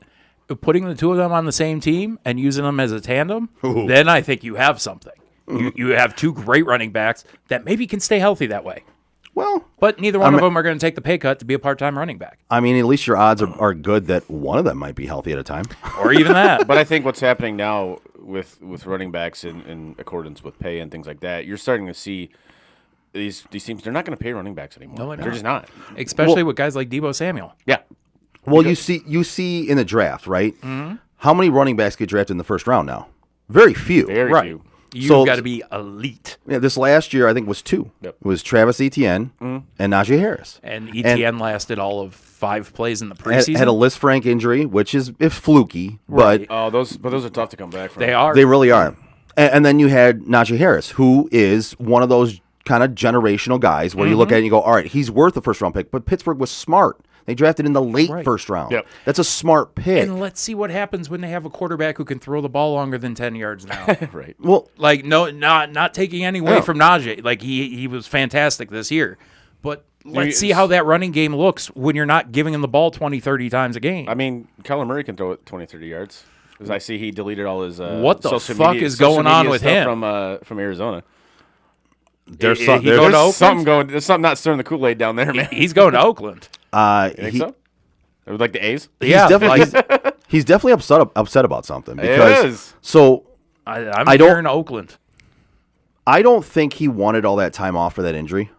putting the two of them on the same team and using them as a tandem, then I think you have something. You have two great running backs that maybe can stay healthy that way. Well, but neither one of them are going to take the pay cut to be a part-time running back. I mean, at least your odds are good that one of them might be healthy at a time. Or even that. But I think what's happening now with running backs in accordance with pay and things like that, you're starting to see these teams, they're not going to pay running backs anymore. No, they're just not. Especially with guys like Deebo Samuel. Yeah. Well, you see in the draft, right? Mm-hmm. How many running backs get drafted in the first round now? Very few. Very Right. few. You've got to be elite. Yeah, this last year, I think, was 2. Yep. It was Travis Etienne and Najee Harris. And ETN lasted all of 5 plays in the preseason. Had a Liz Frank injury, which is fluky, Right. but Oh, those are tough to come back from. They are. they really are. And then you had Najee Harris, who is one of those kind of generational guys where you look at it and you go, all right, he's worth a first-round pick. But Pittsburgh was smart. They drafted in the late first round. Yep. That's a smart pick. And let's see what happens when they have a quarterback who can throw the ball longer than 10 yards now. Right. Well, Like, no, not taking any away from Najee. Like, he was fantastic this year. But let's see how that running game looks when you're not giving him the ball 20, 30 times a game. I mean, Kyler Murray can throw it 20, 30 yards. Because I see he deleted all his What the social fuck media, is social going on media with stuff him? from Arizona. there's He some, go to there's, Oakland? There's something not stirring the Kool-Aid down there, man. He's going to Oakland. You think so? It was like the A's? Yeah, he's definitely upset about something. Because, is. So I'm I don't- here in Oakland. I don't think he wanted all that time off for that injury,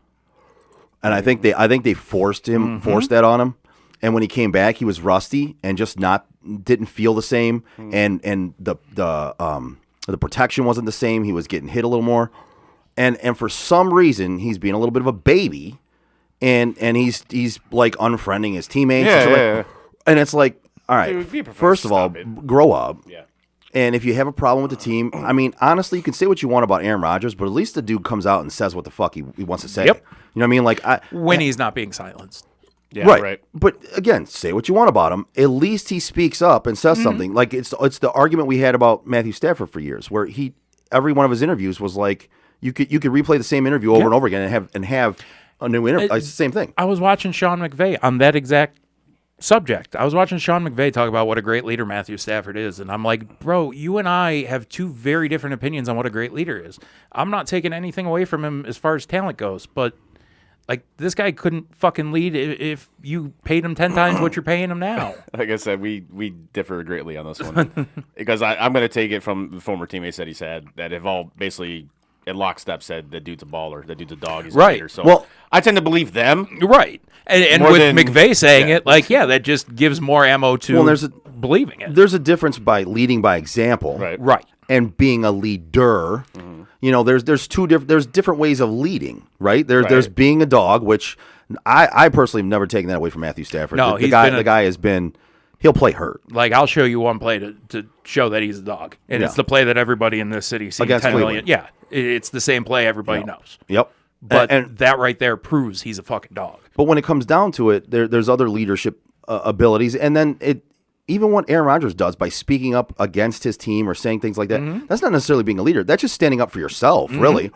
and I think they forced that on him. And when he came back, he was rusty and just didn't feel the same, and the protection wasn't the same. He was getting hit a little more, and for some reason he's being a little bit of a baby, and he's like unfriending his teammates. Yeah. And it's like, all right, Dude, be professional. first of all, Stop it. grow up. Yeah. And if you have a problem with the team, I mean, honestly, you can say what you want about Aaron Rodgers, but at least the dude comes out and says what the fuck he wants to say. Yep. You know what I mean? Like, When he's not being silenced. Yeah, right. But again, say what you want about him. At least he speaks up and says something. Like it's the argument we had about Matthew Stafford for years, where every one of his interviews was like you could replay the same interview over and over again and have a new interview. It's the same thing. I was watching Sean McVay on that exact subject. I was watching Sean McVay talk about what a great leader Matthew Stafford is, and I'm like, bro, you and I have two very different opinions on what a great leader is. I'm not taking anything away from him as far as talent goes, but like this guy couldn't fucking lead if you paid him 10 times what you're paying him now. Like I said, we differ greatly on this one because I'm going to take it from the former teammates that he's had that have all basically at lockstep said that dude's a baller, that dude's a dog, he's a Right. leader. So Well- I tend to believe them. Right. And More with than- McVay saying yeah. it, like, yeah, that just gives more ammo to believing it. There's a difference by leading by example, Right. and being a leader. You know, there's different ways of leading, right? There's being a dog, which I personally have never taken that away from Matthew Stafford. No, the he's guy been a- the guy has been he'll play hurt. Like, I'll show you one play to show that he's a dog. And it's the play that everybody in this city sees Against 10 million. Cleveland. Yeah, it's the same play everybody knows. Yep. But and that right there proves he's a fucking dog. But when it comes down to it, there's other leadership abilities, and then even what Aaron Rodgers does by speaking up against his team or saying things like that, that's not necessarily being a leader. That's just standing up for yourself, really.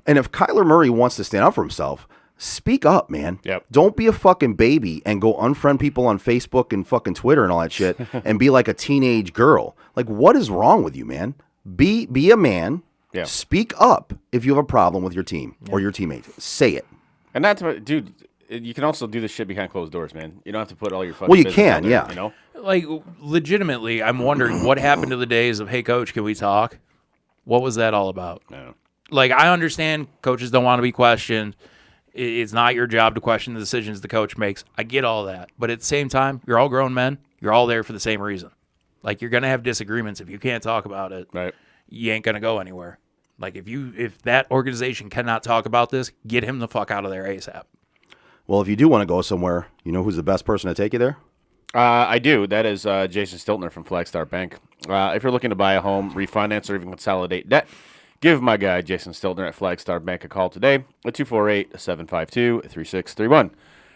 And if Kyler Murray wants to stand up for himself, speak up, man. Yep. Don't be a fucking baby and go unfriend people on Facebook and fucking Twitter and all that shit and be like a teenage girl. Like, what is wrong with you, man? Be a man. Yeah. Speak up if you have a problem with your team or your teammates. Say it. And that's what, dude. You can also do this shit behind closed doors, man. You don't have to put all your fucking. Well, you business out can, there, yeah. You know. Like, legitimately, I'm wondering what happened to the days of, hey, coach, can we talk? What was that all about? No. Like, I understand coaches don't want to be questioned. It's not your job to question the decisions the coach makes. I get all that. But at the same time, you're all grown men. You're all there for the same reason. Like, you're going to have disagreements. If you can't talk about it, Right. you ain't going to go anywhere. Like, if that organization cannot talk about this, get him the fuck out of there ASAP. Well, if you do want to go somewhere, you know who's the best person to take you there? I do. That is Jason Stiltner from Flagstar Bank. If you're looking to buy a home, refinance, or even consolidate debt, give my guy Jason Stiltner at Flagstar Bank a call today at 248-752-3631.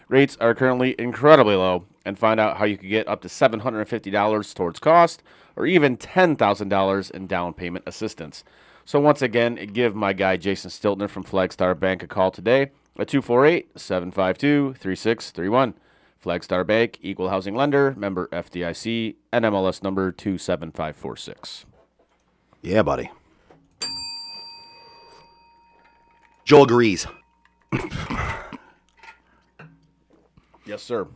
Rates are currently incredibly low, and find out how you could get up to $750 towards cost or even $10,000 in down payment assistance. So once again, give my guy Jason Stiltner from Flagstar Bank a call today at 248-752-3631. Flagstar Bank, equal housing lender, member FDIC, NMLS number 27546. Yeah, buddy. Joel agrees. Yes, sir.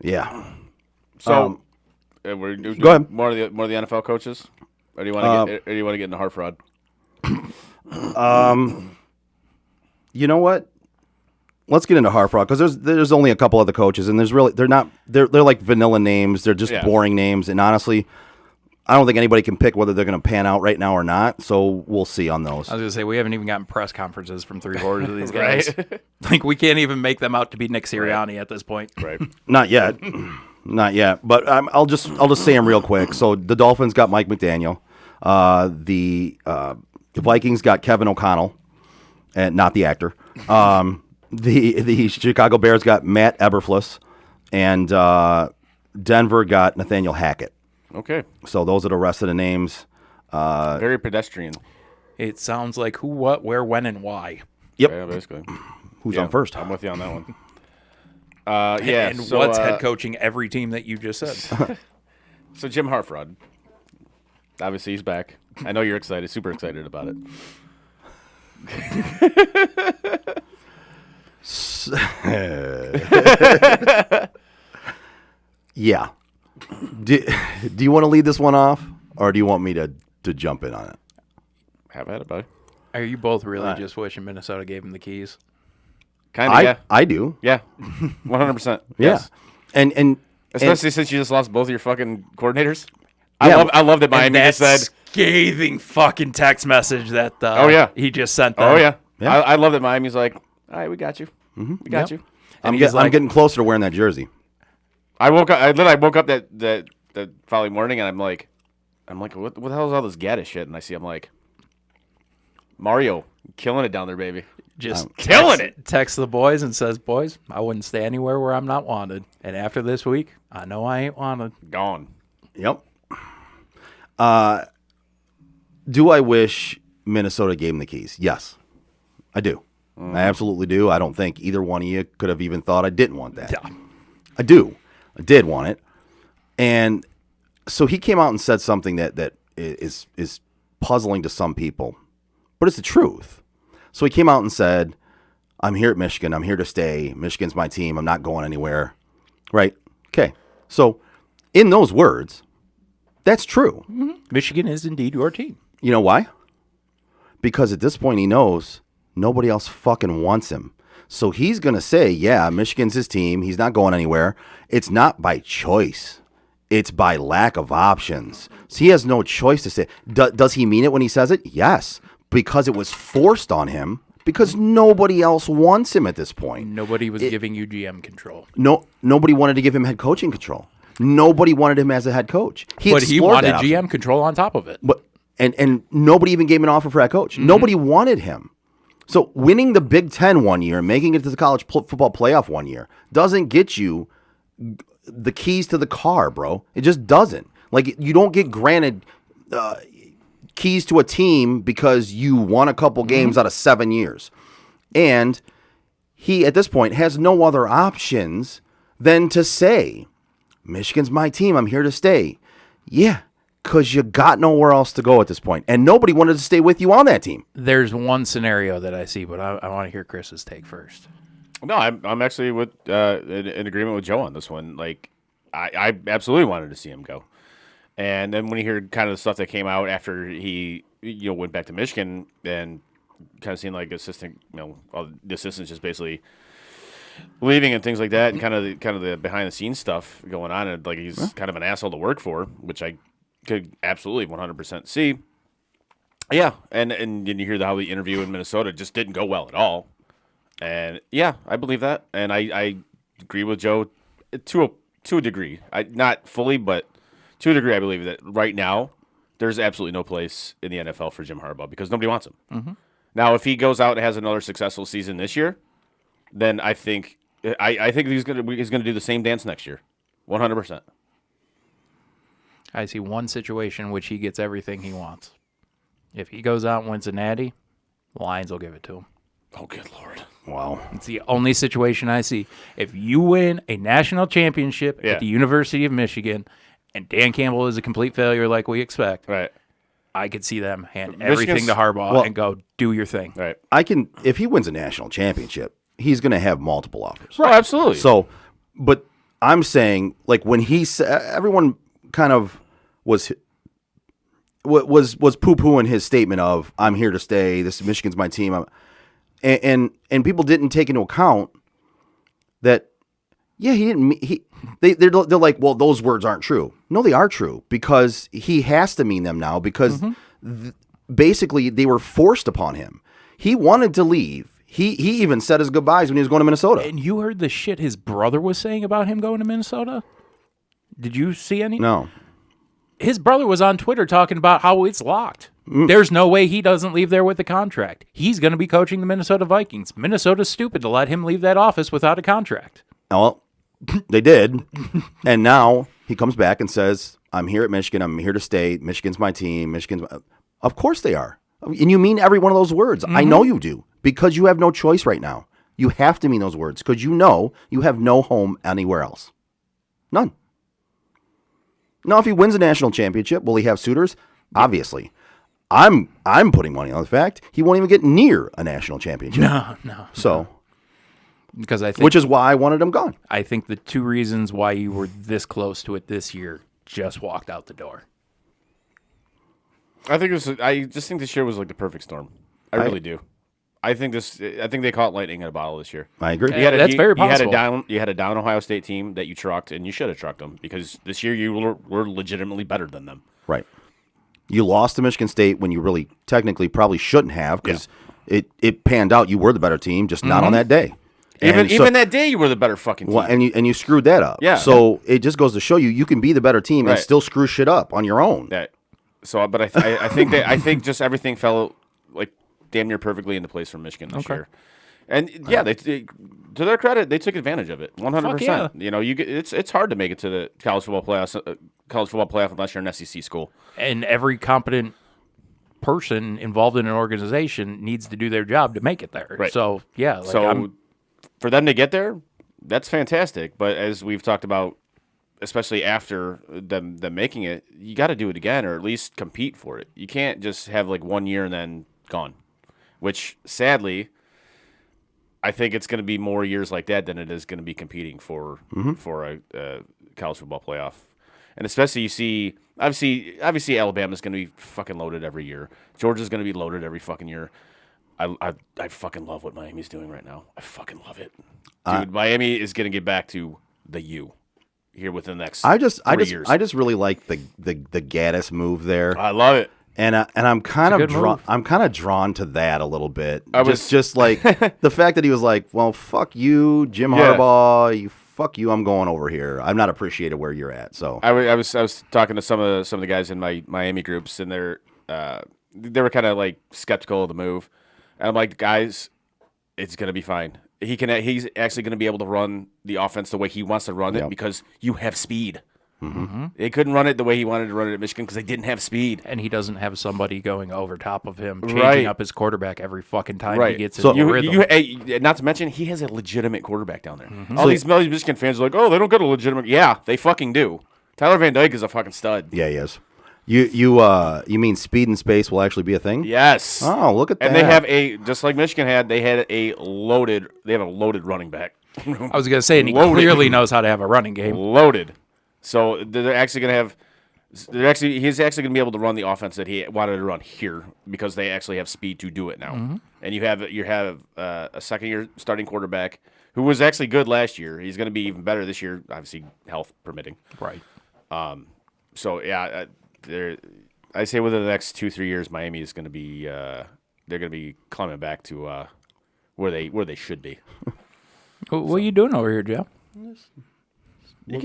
Yeah. So, we're doing go ahead. more of the NFL coaches, or do you want to get into heart fraud? You know what? Let's get into Harfrog because there's only a couple other coaches, and they're like vanilla names. They're just boring names, and honestly, I don't think anybody can pick whether they're going to pan out right now or not. So we'll see on those. I was going to say, we haven't even gotten press conferences from 3/4 of these guys. Like, we can't even make them out to be Nick Sirianni at this point. Right. Not yet. Not yet. But I'll just say them real quick. So the Dolphins got Mike McDaniel. The Vikings got Kevin O'Connell, and not the actor. The Chicago Bears got Matt Eberflus, and Denver got Nathaniel Hackett. Okay. So those are the rest of the names. Very pedestrian. It sounds like who, what, where, when, and why. Yep. Yeah, basically. Who's on first? I'm with you on that one. Yeah. And so, what's head coaching every team that you just said? So Jim Hartford, obviously he's back. I know you're excited, super excited about it. Yeah. Do you want to lead this one off, or do you want me to jump in on it? Have at it, buddy. Are you both really just wishing Minnesota gave him the keys? Kind of, yeah. I do. Yeah. 100%. Yeah. Yes. And Especially since you just lost both of your fucking coordinators. Yeah. I love that Miami And just said, scathing fucking text message that he just sent them. oh, yeah. Yeah. I love that Miami's like, all right, we got you. We got you. I'm he's like- getting closer to wearing that jersey. I woke up that following morning, and I'm like, what the hell is all this Gaddis shit? And I'm like, Mario, killing it down there, baby. Just killing it. Texts the boys and says, boys, I wouldn't stay anywhere where I'm not wanted. And after this week, I know I ain't wanted. Gone. Yep. Do I wish Minnesota gave him the keys? Yes, I do. I absolutely do. I don't think either one of you could have even thought I didn't want that. Yeah. I do. I did want it. And so he came out and said something that is puzzling to some people, but it's the truth. So he came out and said, I'm here at Michigan. I'm here to stay. Michigan's my team. I'm not going anywhere. Right? Okay. So in those words, that's true. Michigan is indeed your team. You know why? Because at this point he knows nobody else fucking wants him. So he's going to say, yeah, Michigan's his team. He's not going anywhere. It's not by choice. It's by lack of options. So he has no choice to say. Does he mean it when he says it? Yes. Because it was forced on him. Because nobody else wants him at this point. Nobody was giving you GM control. Nobody wanted to give him head coaching control. Nobody wanted him as a head coach. But he explored wanted that option. GM control on top of it. But and nobody even gave him an offer for head coach. Nobody wanted him. So winning the Big Ten one year, making it to the college football playoff one year, doesn't get you the keys to the car, bro. It just doesn't. Like, you don't get granted keys to a team because you won a couple games out of 7 years. And he, at this point, has no other options than to say, Michigan's my team. I'm here to stay. Yeah, because you got nowhere else to go at this point. And nobody wanted to stay with you on that team. There's one scenario that I see, but I want to hear Chris's take first. No, I'm actually in agreement with Joe on this one. Like, I absolutely wanted to see him go. And then when you hear kind of the stuff that came out after he went back to Michigan and kind of seemed like all the assistants just basically leaving and things like that, and kind of the behind the scenes stuff going on, and like he's kind of an asshole to work for, which I could absolutely 100% see. Yeah, and you hear how the interview in Minnesota just didn't go well at all. And yeah, I believe that, and I agree with Joe to a degree. Not fully, but to a degree, I believe that right now there's absolutely no place in the NFL for Jim Harbaugh because nobody wants him. Mm-hmm. Now, if he goes out and has another successful season this year, then I think he's gonna do the same dance next year, 100%. I see one situation in which he gets everything he wants. If he goes out and wins a natty, the Lions will give it to him. Oh, good Lord. Wow. It's the only situation I see. If you win a national championship at the University of Michigan and Dan Campbell is a complete failure like we expect, right? I could see them hand everything to Harbaugh and go, do your thing. Right. If he wins a national championship, he's going to have multiple offers. Right, absolutely. So, but I'm saying, like, when he said, everyone kind of was poo-pooing his statement of, I'm here to stay, this Michigan's my team. And people didn't take into account that, yeah, he didn't. They're like, well, those words aren't true. No, they are true because he has to mean them now because basically they were forced upon him. He wanted to leave. He even said his goodbyes when he was going to Minnesota. And you heard the shit his brother was saying about him going to Minnesota? Did you see any? No. His brother was on Twitter talking about how it's locked. There's no way he doesn't leave there with a contract. He's going to be coaching the Minnesota Vikings. Minnesota's stupid to let him leave that office without a contract. Well, they did. And now he comes back and says, I'm here at Michigan. I'm here to stay. Michigan's my team. Of course they are. And you mean every one of those words. I know you do because you have no choice right now. You have to mean those words because you know you have no home anywhere else. None. Now, if he wins a national championship, will he have suitors? Obviously. I'm putting money on the fact he won't even get near a national championship. No. So, because I think, which is why I wanted him gone. I think the two reasons why you were this close to it this year just walked out the door. I just think this year was like the perfect storm. I really do. I think they caught lightning in a bottle this year. I agree. That's very possible. You had a down Ohio State team that you trucked, and you should have trucked them because this year you were legitimately better than them. Right. You lost to Michigan State when you really technically probably shouldn't have because it panned out. You were the better team, just not on that day. Even that day, you were the better fucking team. Well, and you screwed that up. Yeah. So it just goes to show you can be the better team and still screw shit up on your own. But I think just everything fell like damn near perfectly into place for Michigan this year. And they to their credit, they took advantage of it 100%. You know, it's hard to make it to the college football playoff unless you're an SEC school. And every competent person involved in an organization needs to do their job to make it there. Right. So for them to get there, that's fantastic. But as we've talked about, especially after them making it, you got to do it again or at least compete for it. You can't just have like 1 year and then gone. Which sadly, I think it's going to be more years like that than it is going to be competing for a college football playoff. And especially you see, obviously Alabama's going to be fucking loaded every year. Georgia's going to be loaded every fucking year. I fucking love what Miami's doing right now. I fucking love it, dude. Miami is going to get back to the U here within the next 3 years. I just really like the Gaddis move there. I love it. And I'm kind of drawn to that a little bit. Just like the fact that he was like, "Well, fuck you, Jim Harbaugh, you fuck you, I'm going over here. I'm not appreciated where you're at. So I was talking to some of the guys in my Miami groups, and they were kind of like skeptical of the move, and I'm like, guys, it's gonna be fine. He's actually gonna be able to run the offense the way he wants to run it because you have speed. Mm-hmm. They couldn't run it the way he wanted to run it at Michigan because they didn't have speed. And he doesn't have somebody going over top of him, changing Right. up his quarterback every fucking time Right. he gets So into a rhythm. Not to mention, he has a legitimate quarterback down there. Mm-hmm. All these Michigan fans are like, oh, they don't got a legitimate. Yeah, they fucking do. Tyler Van Dyke is a fucking stud. yeah, he is. You mean speed and space will actually be a thing? Yes. Oh, look at that. And they have just like Michigan had, they have a loaded running back. I was going to say, and he Loaded. clearly knows how to have a running game. Loaded. So they're actually going to have. He's actually going to be able to run the offense that he wanted to run here because they actually have speed to do it now. Mm-hmm. And you have a second-year starting quarterback who was actually good last year. He's going to be even better this year, obviously health permitting. Right. So yeah, I say within the next 2-3 years, Miami is going to be they're going to be climbing back to where they should be. What are you doing over here, Joe? You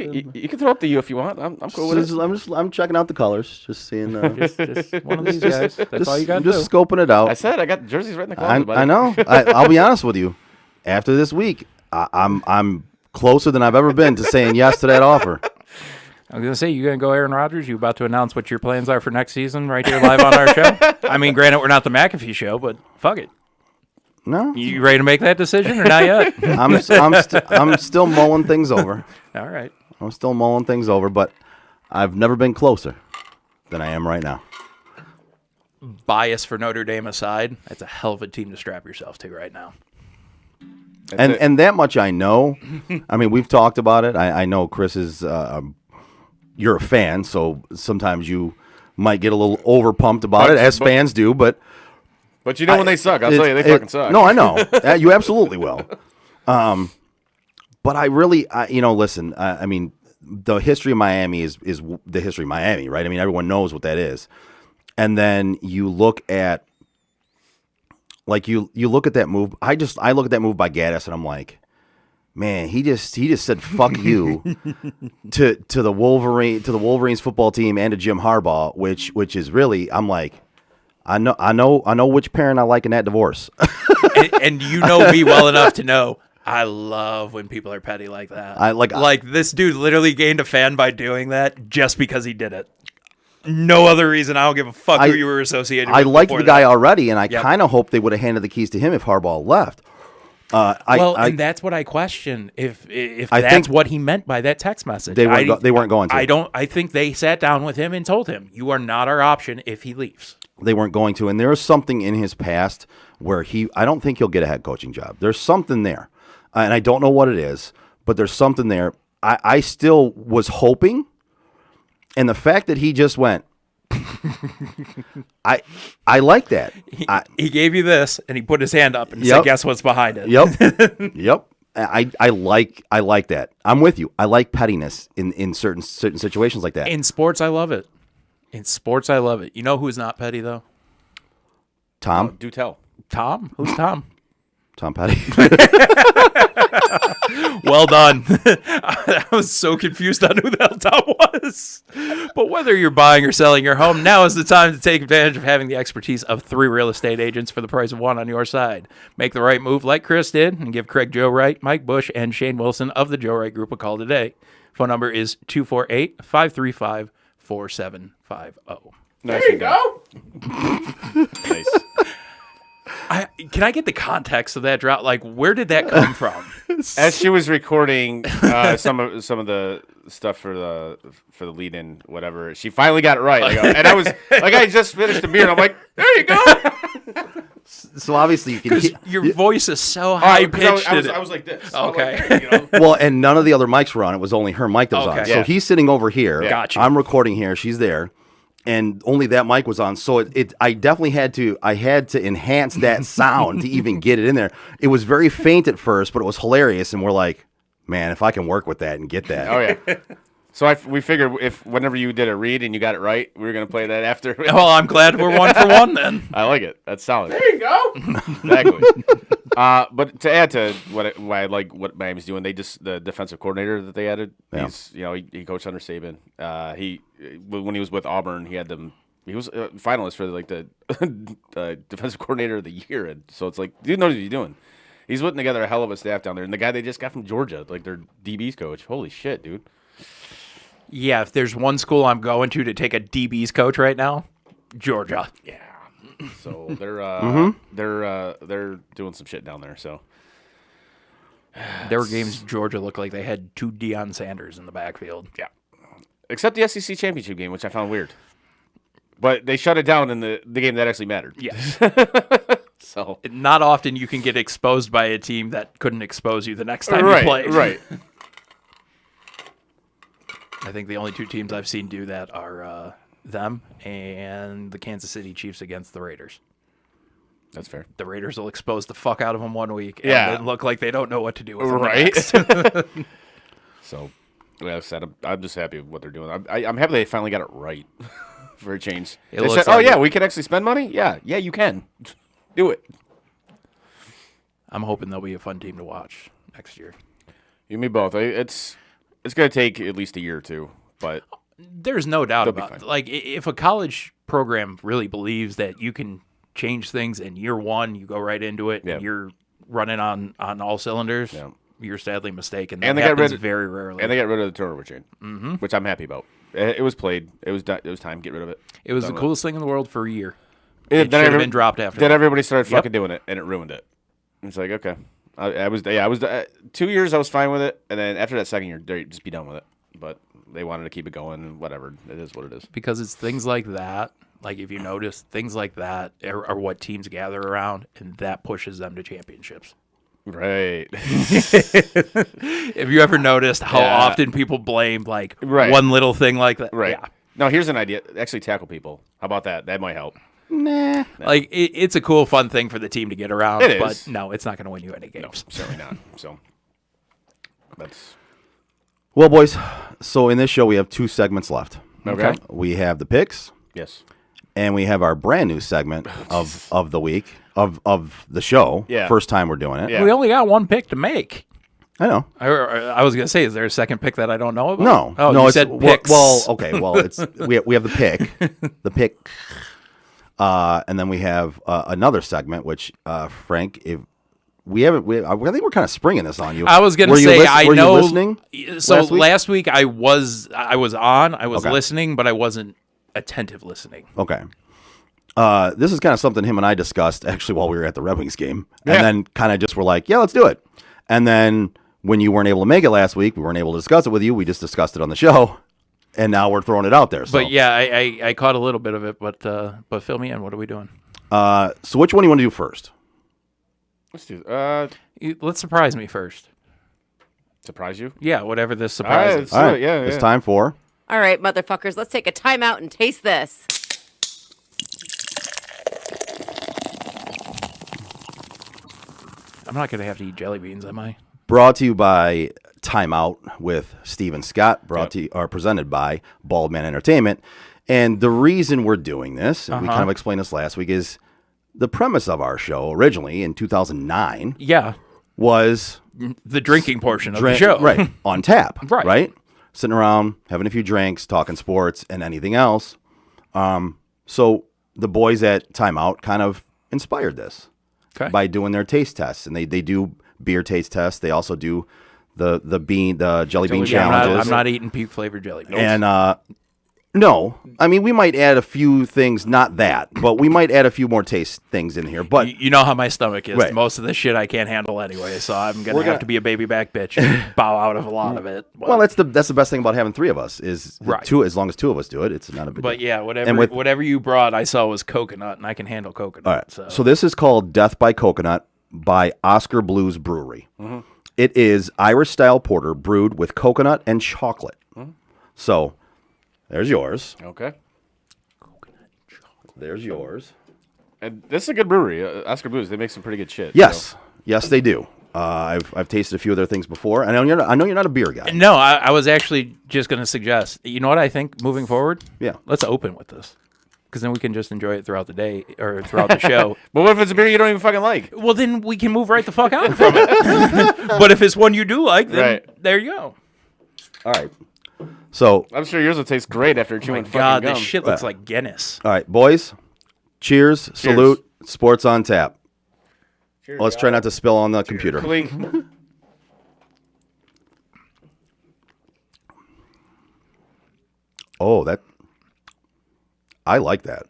can throw up the U if you want. I'm cool with it. I'm checking out the colors, just seeing. Just one of these guys. That's all you got to do. Just scoping it out. I said I got the jerseys right in the closet. buddy. I know. I'll be honest with you. After this week, I'm closer than I've ever been to saying yes to that offer. I was going to say, you going to go Aaron Rodgers? You about to announce what your plans are for next season right here live on our show? I mean, granted, we're not the McAfee show, but fuck it. No, You ready to make that decision or not yet? I'm still mulling things over. All right. I'm still mulling things over, but I've never been closer than I am right now. Bias for Notre Dame aside, that's a hell of a team to strap yourself to right now. And that much I know. I mean, we've talked about it. I know Chris is. You're a fan, so sometimes you might get a little overpumped about it, as fans do. But you know when they suck, I'll tell you, they fucking suck. No, I know. You absolutely will. But I really, listen. I mean, the history of Miami is the history of Miami, right? I mean, everyone knows what that is. And then you look at, you look at that move. I look at that move by Gaddis, and I'm like, man, he just said fuck you to the Wolverines football team and to Jim Harbaugh, which is really, I'm like, I know which parent I like in that divorce. and you know me well enough to know I love when people are petty like that. Like this dude literally gained a fan by doing that just because he did it. No other reason. I don't give a fuck who you were associated with. I liked the guy already, and I Yep. kind of hoped they would have handed the keys to him if Harbaugh left. And that's what I question. If I that's think what he meant by that text message, they weren't going to. I think they sat down with him and told him, "You are not our option if he leaves." They weren't going to, and there is something in his past where I don't think he'll get a head coaching job. There's something there, and I don't know what it is, but there's something there. I still was hoping, and the fact that he just went, I like that. He gave you this, and he put his hand up and Yep. said, "Guess what's behind it?" Yep, yep. I like that. I'm with you. I like pettiness in certain situations like that. In sports, I love it. You know who's not petty though? Tom, Do tell. Tom. Who's Tom? Tom Petty. Well done. I was so confused on who the hell Tom was. But whether you're buying or selling your home, now is the time to take advantage of having the expertise of 3 real estate agents for the price of 1 on your side. Make the right move like Chris did and give Craig Joe Wright, Mike Bush, and Shane Wilson of the Joe Wright Group a call today. Phone number is 248-535-4750. Nice. There you go. Nice. Can I get the context of that drop? Like, where did that come from? As she was recording some of the stuff for the lead-in, whatever, she finally got it right. And I was like, I just finished the beer, and I'm like, there you go. So obviously you can. Your voice is so high pitched. I was like this. Okay. Well, and none of the other mics were on. It was only her mic that was on. Okay. So Yeah. he's sitting over here. Yeah. Gotcha. I'm recording here. She's there, and only that mic was on. So I definitely had to enhance that sound to even get it in there. It was very faint at first, but it was hilarious. And we're like, man, if I can work with that and get that. Oh yeah. So we figured whenever you did a read and you got it right, we were gonna play that after. Well, I'm glad we're 1 for 1 then. I like it. That's solid. There you go. Exactly. But to add to why I like what Miami's doing, the defensive coordinator that they added. Yeah. He's he coached under Saban. When he was with Auburn, he was a finalist for like the defensive coordinator of the year. And so it's like, dude knows what he's doing. He's putting together a hell of a staff down there, and the guy they just got from Georgia, like their DB's coach. Holy shit, dude! Yeah, if there's one school I'm going to take a DB's coach right now, Georgia. Yeah. So they're they're doing some shit down there. So there were games Georgia looked like they had 2 Deion Sanders in the backfield. yeah, except the SEC championship game, which I found weird. But they shut it down in the game that actually mattered. Yeah. So Not often you can get exposed by a team that couldn't expose you the next time you played. Right. I think the only 2 teams I've seen do that are them and the Kansas City Chiefs against the Raiders. That's fair. The Raiders will expose the fuck out of them one week and Yeah. then look like they don't know what to do with them Right. next. So, like I said, I'm just happy with what they're doing. I'm happy they finally got it right for a change. It They looks said, "Oh like yeah, it. we can actually spend money. Yeah, you can do it." I'm hoping they'll be a fun team to watch next year. You and me both. It's going to take at least a year or two, but There's no doubt They'll be about it. fine. Like, if a college program really believes that you can change things in year one, you go right into it, Yeah. and you're running on all cylinders, Yeah. you're sadly mistaken. That And they got happens rid of- very rarely. and they got rid of the turnover chain, which I'm happy about. It was played. It was done. It was time. Get rid of it. It was Done the with coolest thing in the world for a year. It It should have been dropped after Then that. everybody started Yep. fucking doing it, and it ruined it. It's like, okay, I was 2 years I was fine with it, and then after that second year, they just be done with it. But they wanted to keep it going, and whatever. It is what it is. Because it's things like that, like if you notice, things like that are what teams gather around, and that pushes them to championships. Right. Have you ever noticed how Yeah. often people blame like Right. one little thing like that? Right. Yeah. Now here's an idea. Actually, tackle people. How about that? That might help. Like it's a cool, fun thing for the team to get around, It but is. no, it's not going to win you any games. Certainly not. So that's Well, boys, so in this show we have 2 segments left. okay. We have the picks, Yes. and we have our brand new segment of the week of the show. Yeah. First time we're doing it. Yeah. We only got one pick to make. I know. I was going to say, is there a second pick that I don't know about? No, Oh, no. you It's said picks. well, okay. Well, it's we have the pick, and then we have another segment which Frank, if we haven't, I think we're kind of springing this on you. I was going to Were you say, lis- I were know. you listening? So last week? I was on. I was Okay. listening, but I wasn't attentive listening. Okay. This is kind of something him and I discussed actually while we were at the Red Wings game, Yeah. and then kind of just were like, yeah, let's do it. And then when you weren't able to make it last week, we weren't able to discuss it with you. We just discussed it on the show, and now we're throwing it out there. So. But yeah, I caught a little bit of it. But fill me in. What are we doing? So which one do you want to do first? Let's do. Let's surprise me first. Surprise you. Yeah, whatever this All right. surprise Let's is. do All right, it. Yeah. it's yeah. time for. All right, motherfuckers, let's take a time out and taste this. I'm not going to have to eat jelly beans, am I? Brought to you by Time Out with Steven Scott, presented by Baldman Entertainment. And the reason we're doing this, and we kind of explained this last week, is the premise of our show originally in 2009 Yeah, was the drinking portion of the drink- show. right, on tap, Right. Sitting around, having a few drinks, talking sports and anything else. So the boys at Time Out kind of inspired this Okay. by doing their taste tests, and they do beer taste tests. They also do the jelly bean Yeah, challenges. I'm not eating puke flavored jelly beans. And no, I mean we might add a few things, not that, but we might add a few more taste things in here. But you know how my stomach is. Right. Most of this shit I can't handle anyway, so I'm gonna We're have gonna- to be a baby back bitch and bow out of a lot of it. But, well, that's the best thing about having 3 of us is Right. two. As long as 2 of us do it, it's not a big. but deal. yeah, whatever And with- whatever you brought, I saw was coconut, and I can handle coconut. All right. So, So this is called Death by Coconut by Oscar Blues Brewery. It is Irish style porter brewed with coconut and chocolate. So there's yours. Okay. There's yours. And this is a good brewery, Oscar Blues. They make some pretty good shit. Yes, so. yes, they do. I've tasted a few of their things before. I know you're not a beer guy. no, I was actually just gonna suggest. You know what I think moving forward? Yeah. let's open with this because then we can just enjoy it throughout the day or throughout the show. But what if it's a beer you don't even fucking like? Well, then we can move right the fuck on from it. But if it's one you do like, then Right. there you go. All right. So, I'm sure yours will taste great after Oh chewing my fucking God, gum. this shit looks like Guinness. all right, boys. Cheers. Salute. Sports on tap. Let's try not to spill on the computer. Clink. Oh, I like that.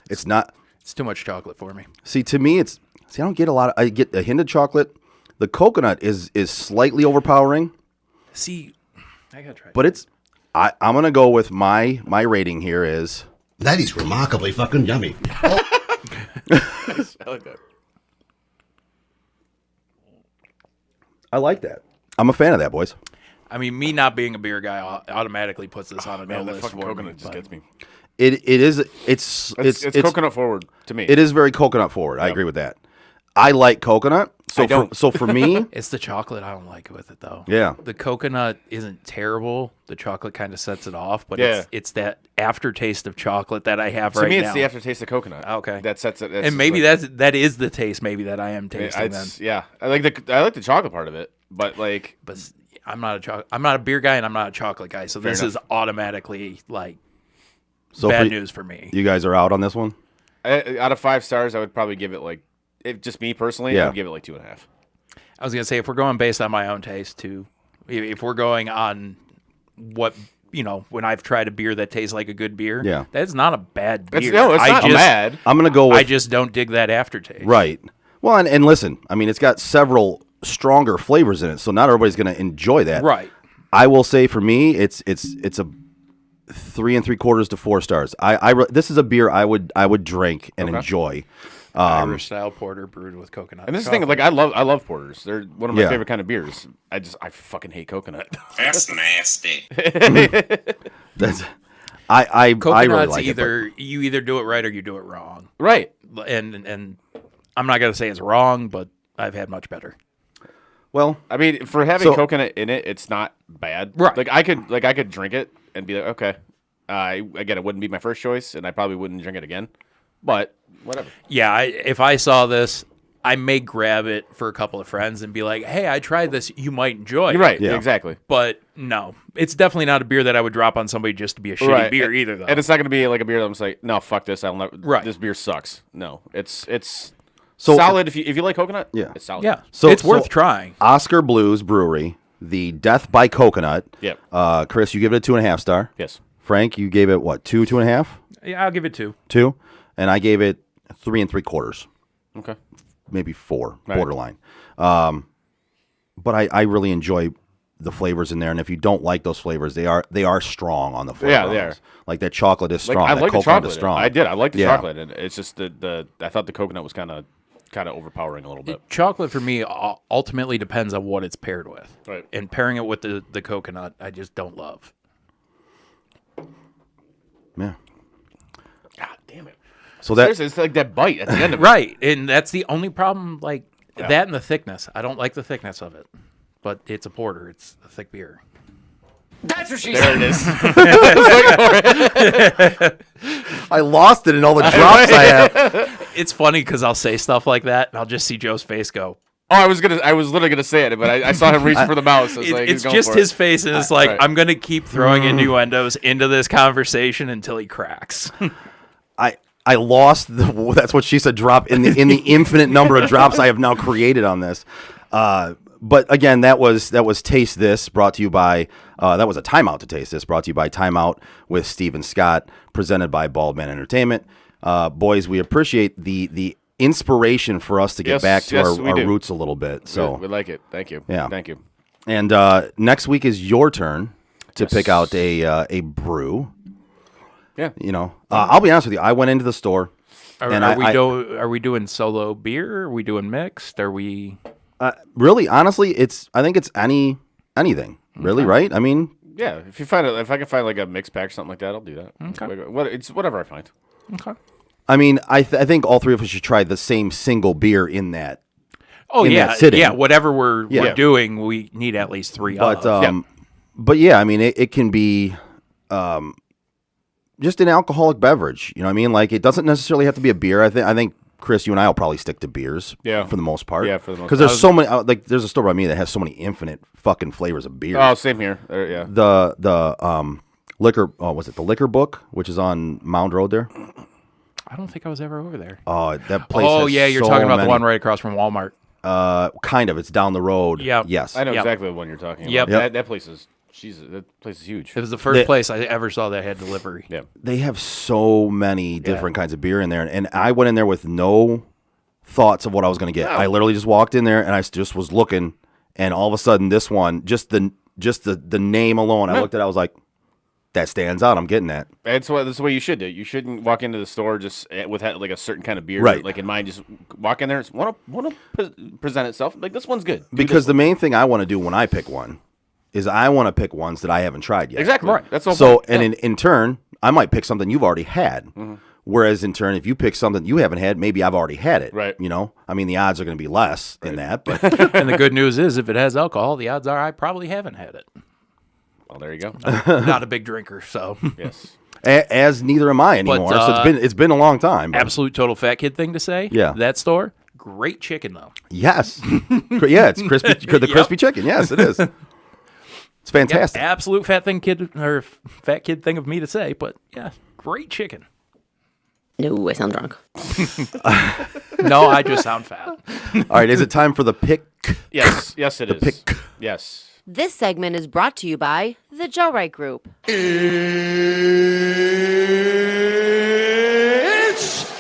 It's not. It's too much chocolate for me. See, to me, I don't get a lot. I get a hint of chocolate. The coconut is slightly overpowering, See, I gotta try. but I'm gonna go with my rating here is That is remarkably fucking yummy. I like that. I like that. I'm a fan of that, boys. I mean, me not being a beer guy automatically puts this on a no Man, that list fucking for coconut me. just gets me. It's Coconut forward to me. It is very coconut forward. I agree with that. I like coconut. So for me, It's the chocolate I don't like with it though. Yeah. The coconut isn't terrible. The chocolate kind of sets it off, but Yeah. it's that aftertaste of chocolate that I have to right me, now. it's the aftertaste of coconut. Okay. That sets it. and maybe that is the taste maybe that I am tasting then. Yeah, I like the chocolate part of it, but like But I'm not a beer guy and I'm not a chocolate guy, so this enough. is automatically like so bad for- news for me. You guys are out on this one. out of 5 stars, I would probably give it like, if just me personally, Yeah. I would give it like 2.5. I was gonna say if we're going based on my own taste too, if we're going on what when I've tried a beer that tastes like a good beer, Yeah. that's not a bad beer. It's not bad. I'm gonna go with I just don't dig that aftertaste. right. Well, and listen, I mean, it's got several stronger flavors in it, so not everybody's gonna enjoy that. Right. I will say for me, it's a 3 3/4 to 4 stars. This is a beer I would drink and enjoy. Irish style porter brewed with coconut. And this is the thing, like I love porters. They're one of my Yeah. favorite kind of beers. I fucking hate coconut. That's nasty. That's I really Coconut's like either you either do it right or you do it wrong. Right. And I'm not gonna say it's wrong, but I've had much better. Well, I mean, for having So- coconut in it, it's not bad. Right. Like I could drink it and be like, okay. Again, it wouldn't be my first choice, and I probably wouldn't drink it again. But whatever. Yeah, if I saw this, I may grab it for a couple of friends and be like, "Hey, I tried this. You might enjoy it." You're right. Yeah. Exactly. But no, it's definitely not a beer that I would drop on somebody just to be a shitty Right. beer either. Though. And it's not going to be like a beer that I'm just like, no, fuck this. I'll never. Right. This beer sucks. No, it's So- solid. If you like coconut, Yeah. it's solid. yeah, So- it's worth so- trying. Oscar Blues Brewery, the Death by Coconut. Yep. Chris, you give it a 2.5 star. Yes. Frank, you gave it what, 2.5? Yeah, I'll give it 2. 2, and I gave it 3 3/4, Okay. maybe 4, Right. borderline. But I really enjoy the flavors in there, and if you don't like those flavors, they are strong on the flavor. Yeah, they on are. this. Like that chocolate is Like strong. I that like the coconut chocolate. is strong. I did. I like the Yeah. chocolate, and it's just the I thought the coconut was kind of overpowering a little bit. Chocolate for me ultimately depends on what it's paired with. Right. And pairing it with the coconut, I just don't love. Yeah. God damn it. So that Seriously, it's like that bite at the end of it. Right. And that's the only problem, like that and the thickness. I don't like the thickness of it. But it's a porter. It's a thick beer. That's what she There said. it is. I lost it in all the drops I have. It's funny because I'll say stuff like that and I'll just see Joe's face go. Oh, I was literally gonna say it, but I saw him reach for the mouse. It's, like, he's It's going just for his it. face, and it's like, Right. I'm going to keep throwing innuendos into this conversation until he cracks. I lost the that's what she said drop in the infinite number of drops I have now created on this. But again, that was Taste This, brought to you by that was a Timeout to Taste This, brought to you by Timeout with Steven Scott, presented by Bald Man Entertainment. Boys, we appreciate the inspiration for us to get Yes, back to yes, we our do. roots a little bit. So we like it. Thank you. Yeah. Thank you. and next week is your turn to pick out a brew. Yeah. You know, I'll be honest with you. I went into the store. Are we doing solo beer? Are we doing mixed? Are we? Really, honestly, I think it's anything. Really, right? I mean, Yeah. If I can find like a mix pack or something like that, I'll do that. Okay. It's whatever I find. Okay. I mean, I think all three of us should try the same single beer in that. Oh in yeah, that sitting. yeah. Whatever we're Yeah. doing, we need at least 3 But of. but yeah, I mean, it can be just an alcoholic beverage. You know what I mean? Like it doesn't necessarily have to be a beer. I think Chris, you and I will probably stick to beers. Yeah. For the most part. Yeah, for the most because there's so many. Like there's a store by me that has so many infinite fucking flavors of beer. Oh, same here. Yeah. The liquor. Oh, was it the Liquor Book, which is on Mound Road there? I don't think I was ever over there. Oh, that place. Oh has yeah, you're so talking about many. the one right across from Walmart. Kind of. It's down the road. Yep. Yes. I know Yep. exactly the one you're talking Yep. about. That place is. That place is huge. It was the first place I ever saw that had delivery. Yeah. They have so many different kinds of beer in there, and I went in there with no thoughts of what I was going to get. I literally just walked in there and I just was looking, and all of a sudden this one, just the name alone, I looked at it, I was like, that stands out. I'm getting that. That's the way you should do. You shouldn't walk into the store just with like a certain kind of beer, Right. like in mind. Just walk in there, want to present itself like this one's good. Do Because this the one. main thing I want to do when I pick one is I want to pick ones that I haven't tried yet. Exactly right. That's the whole So, point. and Yeah. in turn, I might pick something you've already had. Whereas in turn, if you pick something you haven't had, maybe I've already had it. Right. You know, I mean, the odds are going to be less than that, but And the good news is, if it has alcohol, the odds are I probably haven't had it. Well, there you go. I'm not a big drinker, so Yes. as neither am I anymore. So it's been a long time. but- absolute total fat kid thing to say. Yeah. That store, great chicken though. Yes. Yeah, it's crispy. The crispy chicken. Yes, it is. It's fantastic. Yeah, absolute fat kid thing of me to say, but yeah, great chicken. No, I sound drunk. No, I just sound fat. All right, is it time for the pick? Yes. Yes, it is. pick. Yes. This segment is brought to you by the Joe Wright Group. It's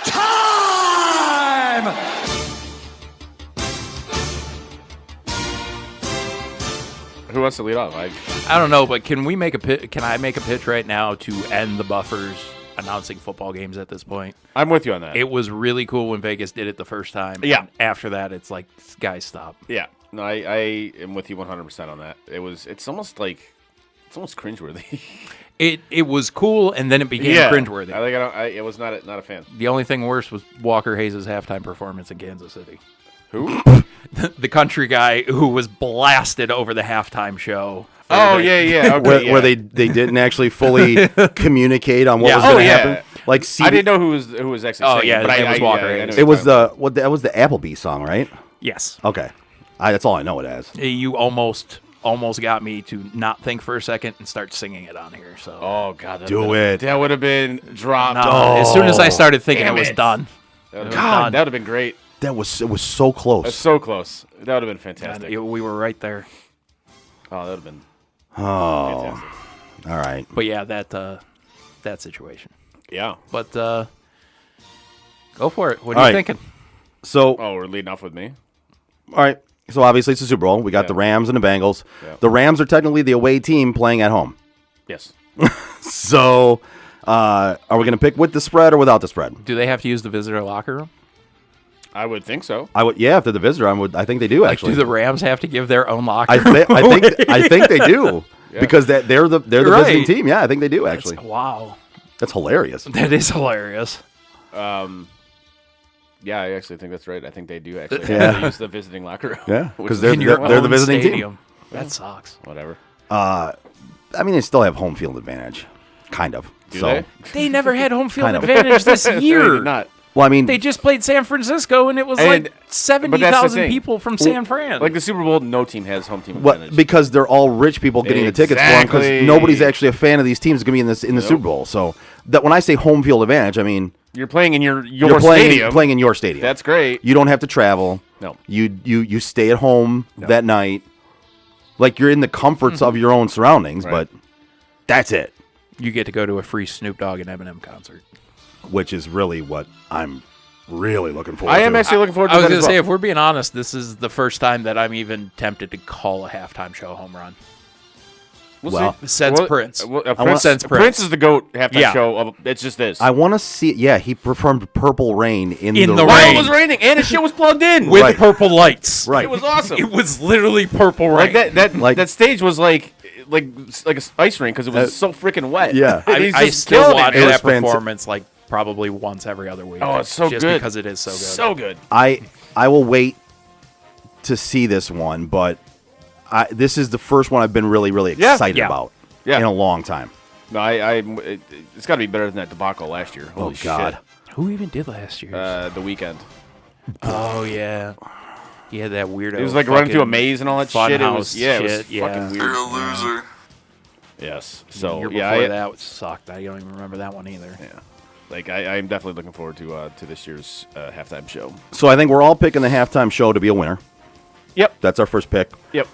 time! Who wants to lead off? I don't know, but can we make a Can I make a pitch right now to end the buffers announcing football games at this point? I'm with you on that. It was really cool when Vegas did it the first time. Yeah. And after that, it's like, guys, stop. Yeah. No, I am with you 100% on that. It's almost cringeworthy. It was cool, and then it became cringeworthy. I was not a fan. The only thing worse was Walker Hayes' halftime performance in Kansas City. Who? The country guy who was blasted over the halftime show. Oh yeah. Okay, Where they didn't actually fully communicate on what was going to happen. Like I didn't know who was actually. Oh, singing, yeah, but it was Walker Hayes. I know It was what you're that was the Applebee song, right? Yes. Okay, that's all I know it as. You almost got me to not think for a second and start singing it on here. So talking about. Oh god, Do it. That would have been dropped. No, as soon as I started thinking, Damn it was it. done. That would've God. been, that would have been great. It was so close. That's so close. That would have been fantastic. We were right there. Oh, that would have been Oh, fantastic. all right. But yeah, that situation. Yeah. But go for it. What All are you right. thinking? So Oh, we're leading off with me. all right. So obviously it's the Super Bowl. We got the Rams and the Bengals. Yeah. The Rams are technically the away team playing at home. Yes. So are we going to pick with the spread or without the spread? Do they have to use the visitor locker room? I would think so. I would. Yeah, if they're the visitor, I think they do Like, actually. do the Rams have to give their own locker I, room? I think they do because they're the Right. visiting team. Yeah, I think they do actually. Wow. That's hilarious. That is hilarious. Yeah, I actually think that's right. I think they do actually Yeah. have to use the visiting locker room. Yeah, which 'cause is they're In your the own visiting team. stadium. That sucks. whatever. I mean, they still have home field advantage, kind of. Do so, they? They never had home field Kind of. advantage this They year. did not. well, I mean, They just played San Francisco, and it was And- like but that's the 70,000 thing. people from San Fran. Like the Super Bowl, no team has home team what advantage. because they're all rich people getting the tickets for them because Exactly. nobody's actually a fan of these teams going to be in the Super Bowl. So that when I say home field advantage, I mean You're playing in your you're stadium. playing in your stadium. That's great. You don't have to travel. No. You stay at home that night. Like you're in the comforts of your own surroundings, Mm-hmm. Right. but that's it. you get to go to a free Snoop Dogg and Eminem concert. Which is really what I'm really looking forward I to. am actually looking forward to I was that going as to say, well. if we're being honest, this is the first time that I'm even tempted to call a halftime show home run. We'll well, see. Since Prince. Prince, Since Prince. Prince is the GOAT halftime Yeah. show. It's just this. I want to see. Yeah, he performed "Purple Rain" in In the While rain. it was raining and his shit was plugged in. With Right. purple lights. Right. It was awesome. It was literally purple rain. Like Like- that stage was like an ice rink because it was so freaking wet. yeah. And he's I just still killing watch it. It was that fantastic. performance like probably once every other week. Oh, it's so just good. because it is so good. So good. I will wait to see this one, but this is the first one I've been really Yeah. excited Yeah. about Yeah. in a long time. No, it's got to be better than that debacle last year. Holy God. Who even did last year? The Weekend. Oh yeah. He had that weirdo. It was like running through a maze and all that shit. It was shit. it was fucking weird. You're a loser. Yes. So year yeah, before that sucked. I don't even remember that one either. Yeah. Like I'm definitely looking forward to this year's halftime show. So I think we're all picking the halftime show to be a winner. Yep. That's our first pick. Yep.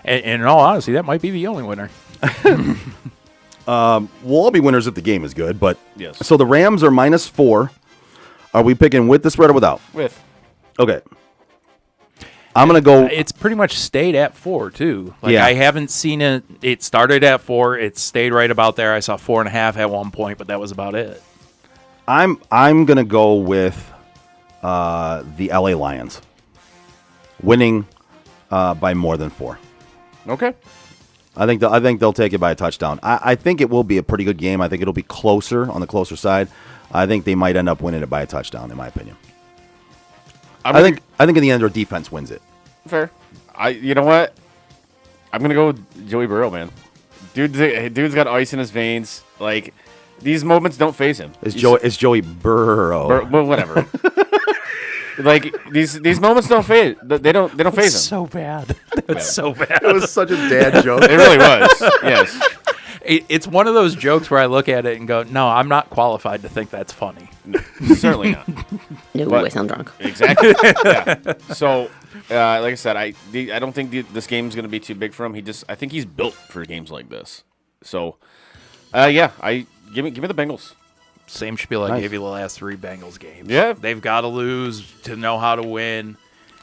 And in all honesty, that might be the only winner. We'll all be winners if the game is good, but Yes. So the Rams are -4. Are we picking with the spread or without? With. Okay. I'm gonna go. It's pretty much stayed at 4 too. Like Yeah. I haven't seen it. It started at 4. It stayed right about there. I saw 4.5 at one point, but that was about it. I'm gonna go with the LA Lions winning by more than 4. Okay. I think they'll take it by a touchdown. I think it will be a pretty good game. I think it'll be closer on the closer side. I think they might end up winning it by a touchdown, in my opinion. I think in the end, their defense wins it. Fair. You know what? I'm gonna go with Joey Burrow, man. Dude's got ice in his veins. Like these moments don't phase him. It's Joey Burrow. Well, whatever. Like these moments don't phase. They don't phase him. So bad. That's so bad. It was such a dad joke. It really was. Yes. It's one of those jokes where I look at it and go, "No, I'm not qualified to think that's funny." Certainly not. No, I sound drunk. Exactly. Yeah. So, like I said, I don't think this game's going to be too big for him. I think he's built for games like this. So, yeah, give me the Bengals. Same spiel I Nice. gave you the last 3 Bengals games. Yeah. They've got to lose to know how to win.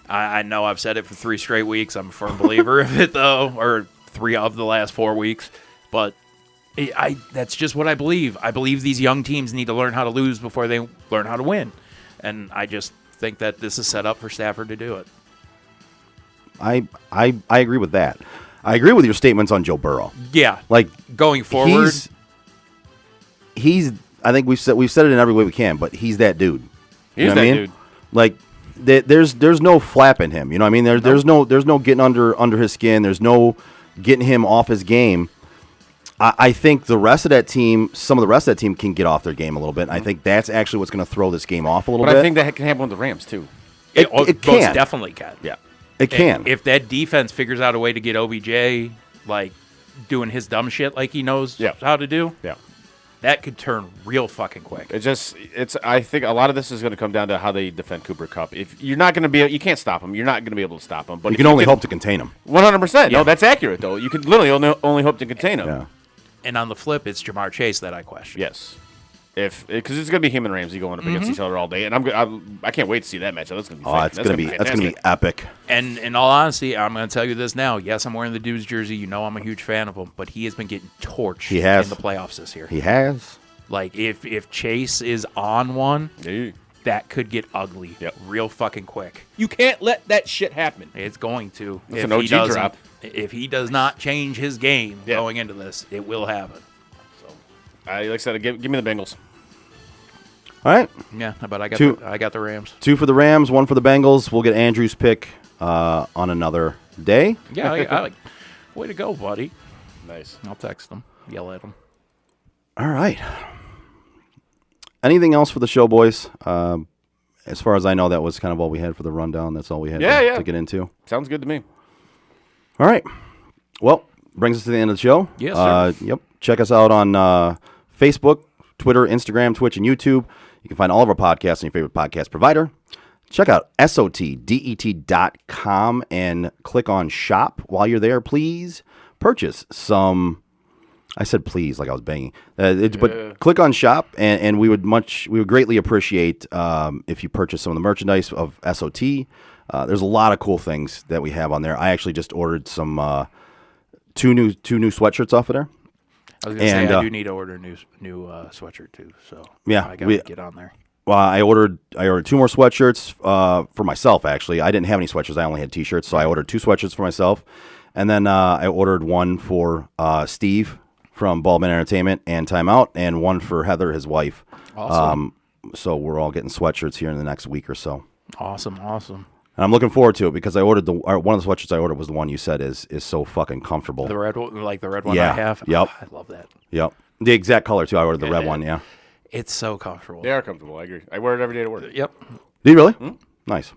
I know I've said it for 3 straight weeks. I'm a firm believer of it, though, or 3 of the last 4 weeks. But that's just what I believe. I believe these young teams need to learn how to lose before they learn how to win. And I just think that this is set up for Stafford to do it. I agree with that. I agree with your statements on Joe Burrow. Yeah. Like going forward, he's. I think we've said it in every way we can, but he's that dude. He's You know that what I mean? dude. Like there's no flapping him. You know what I mean? There's no getting under his skin. There's no getting him off his game. I think some of the rest of that team can get off their game a little bit. And I think that's actually what's going to throw this game off a little But bit. I think that can happen with the Rams too. it most can. definitely can. Yeah. It can. If that defense figures out a way to get OBJ, like, doing his dumb shit like he knows how to do, Yeah. that could turn real fucking quick. I think a lot of this is going to come down to how they defend Cooper Kupp. If you're not going to you can't stop him. You're not going to be able to stop him. But you can only hope to contain him. 100%. Yeah. No, that's accurate though. You could literally only hope to contain him. Yeah. And on the flip, it's Jamar Chase that I question. Yes. Because it's going to be him and Ramsey going up against each other all day, and I can't wait to see that matchup. That's going to be. That's going to be epic. And in all honesty, I'm going to tell you this now. Yes, I'm wearing the Dude's jersey. You know I'm a huge fan of him, but he has been getting torched He has. in the playoffs this year. He has. Like, if Chase is on one, Yeah. that could get ugly real fucking quick. You can't let that shit happen. It's going to. That's If an he OG doesn't- drop. If he does not change his game going into this, it will happen. Like I said, give me the Bengals. All right. Yeah, but I got Two- I got the Rams. 2 for the Rams, 1 for the Bengals. We'll get Andrew's pick on another day. Yeah, I like. Way to go, buddy. Nice. I'll text them, yell at them. All right. Anything else for the show, boys? As far as I know, that was kind of all we had for the rundown. That's all we had to get into. Sounds good to me. All right. Well, brings us to the end of the show. Yes, sir. Yep. Check us out on Facebook, Twitter, Instagram, Twitch, and YouTube. You can find all of our podcasts on your favorite podcast provider. Check out SOTDET.com and click on shop. While you're there, please purchase some. I said please like I was banging. But click on shop, and we would greatly appreciate if you purchase some of the merchandise of SOT. There's a lot of cool things that we have on there. I actually just ordered some two new sweatshirts off of there. I was gonna say I do need to order a new sweatshirt too. So Yeah, I gotta get on there. Well, I ordered 2 more sweatshirts for myself. Actually, I didn't have any sweatshirts. I only had T-shirts, so I ordered 2 sweatshirts for myself, and then I ordered one for Steve from Baldman Entertainment and Time Out, and one for Heather, his wife. Awesome. So we're all getting sweatshirts here in the next week or so. Awesome. And I'm looking forward to it because I ordered one of the sweatshirts I ordered was the one you said is so fucking comfortable. The red one, like the red one Yeah. I have. Yep. I love that. Yep. The exact color too. I ordered the red one. Yeah. It's so comfortable. They are comfortable. I agree. I wear it every day to work. Yep. Do you really? Nice.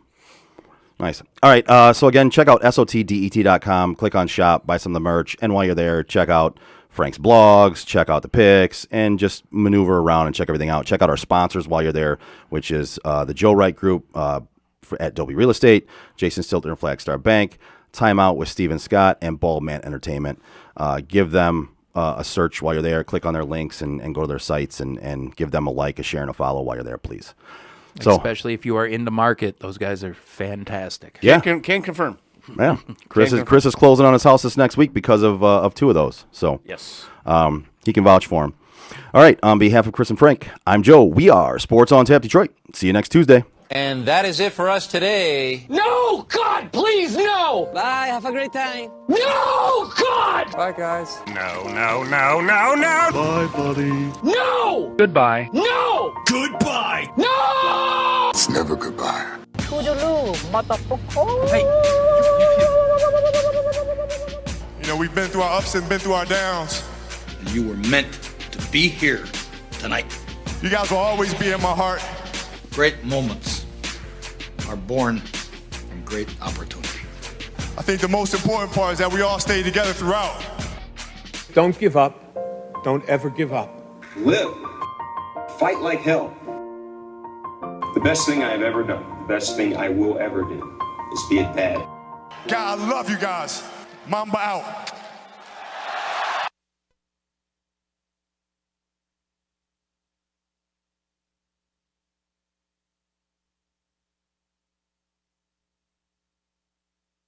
Nice. All right. So again, check out SOTDET.com. Click on shop, buy some of the merch, and while you're there, check out Frank's blogs, check out the picks, and just maneuver around and check everything out. Check out our sponsors while you're there, which is the Joe Wright Group at Dobie Real Estate, Jason Stiltner and Flagstar Bank, Time Out with Steven Scott, and Bald Man Entertainment. Give them a search while you're there. Click on their links and go to their sites and give them a like, a share, and a follow while you're there, please. So, especially if you are in the market, those guys are fantastic. Yeah. Can confirm. Yeah, Chris is closing on his house this next week because of two of those. So Yes. He can vouch for him. All right, on behalf of Chris and Frank, I'm Joe. We are Sports on Tap Detroit. See you next Tuesday. And that is it for us today. No! God, please, no! Bye, have a great time. No! God! Bye, guys. No, no, no, no, no. Bye, buddy. No! Goodbye. No! Goodbye. No! It's never goodbye. You know, we've been through our ups and been through our downs. And you were meant to be here tonight. You guys will always be in my heart. Great moments are born from great opportunity. I think the most important part is that we all stay together throughout. Don't give up. Don't ever give up. Live. Fight like hell. The best thing I have ever done, the best thing I will ever do, is be a dad. God, I love you guys. Mamba out.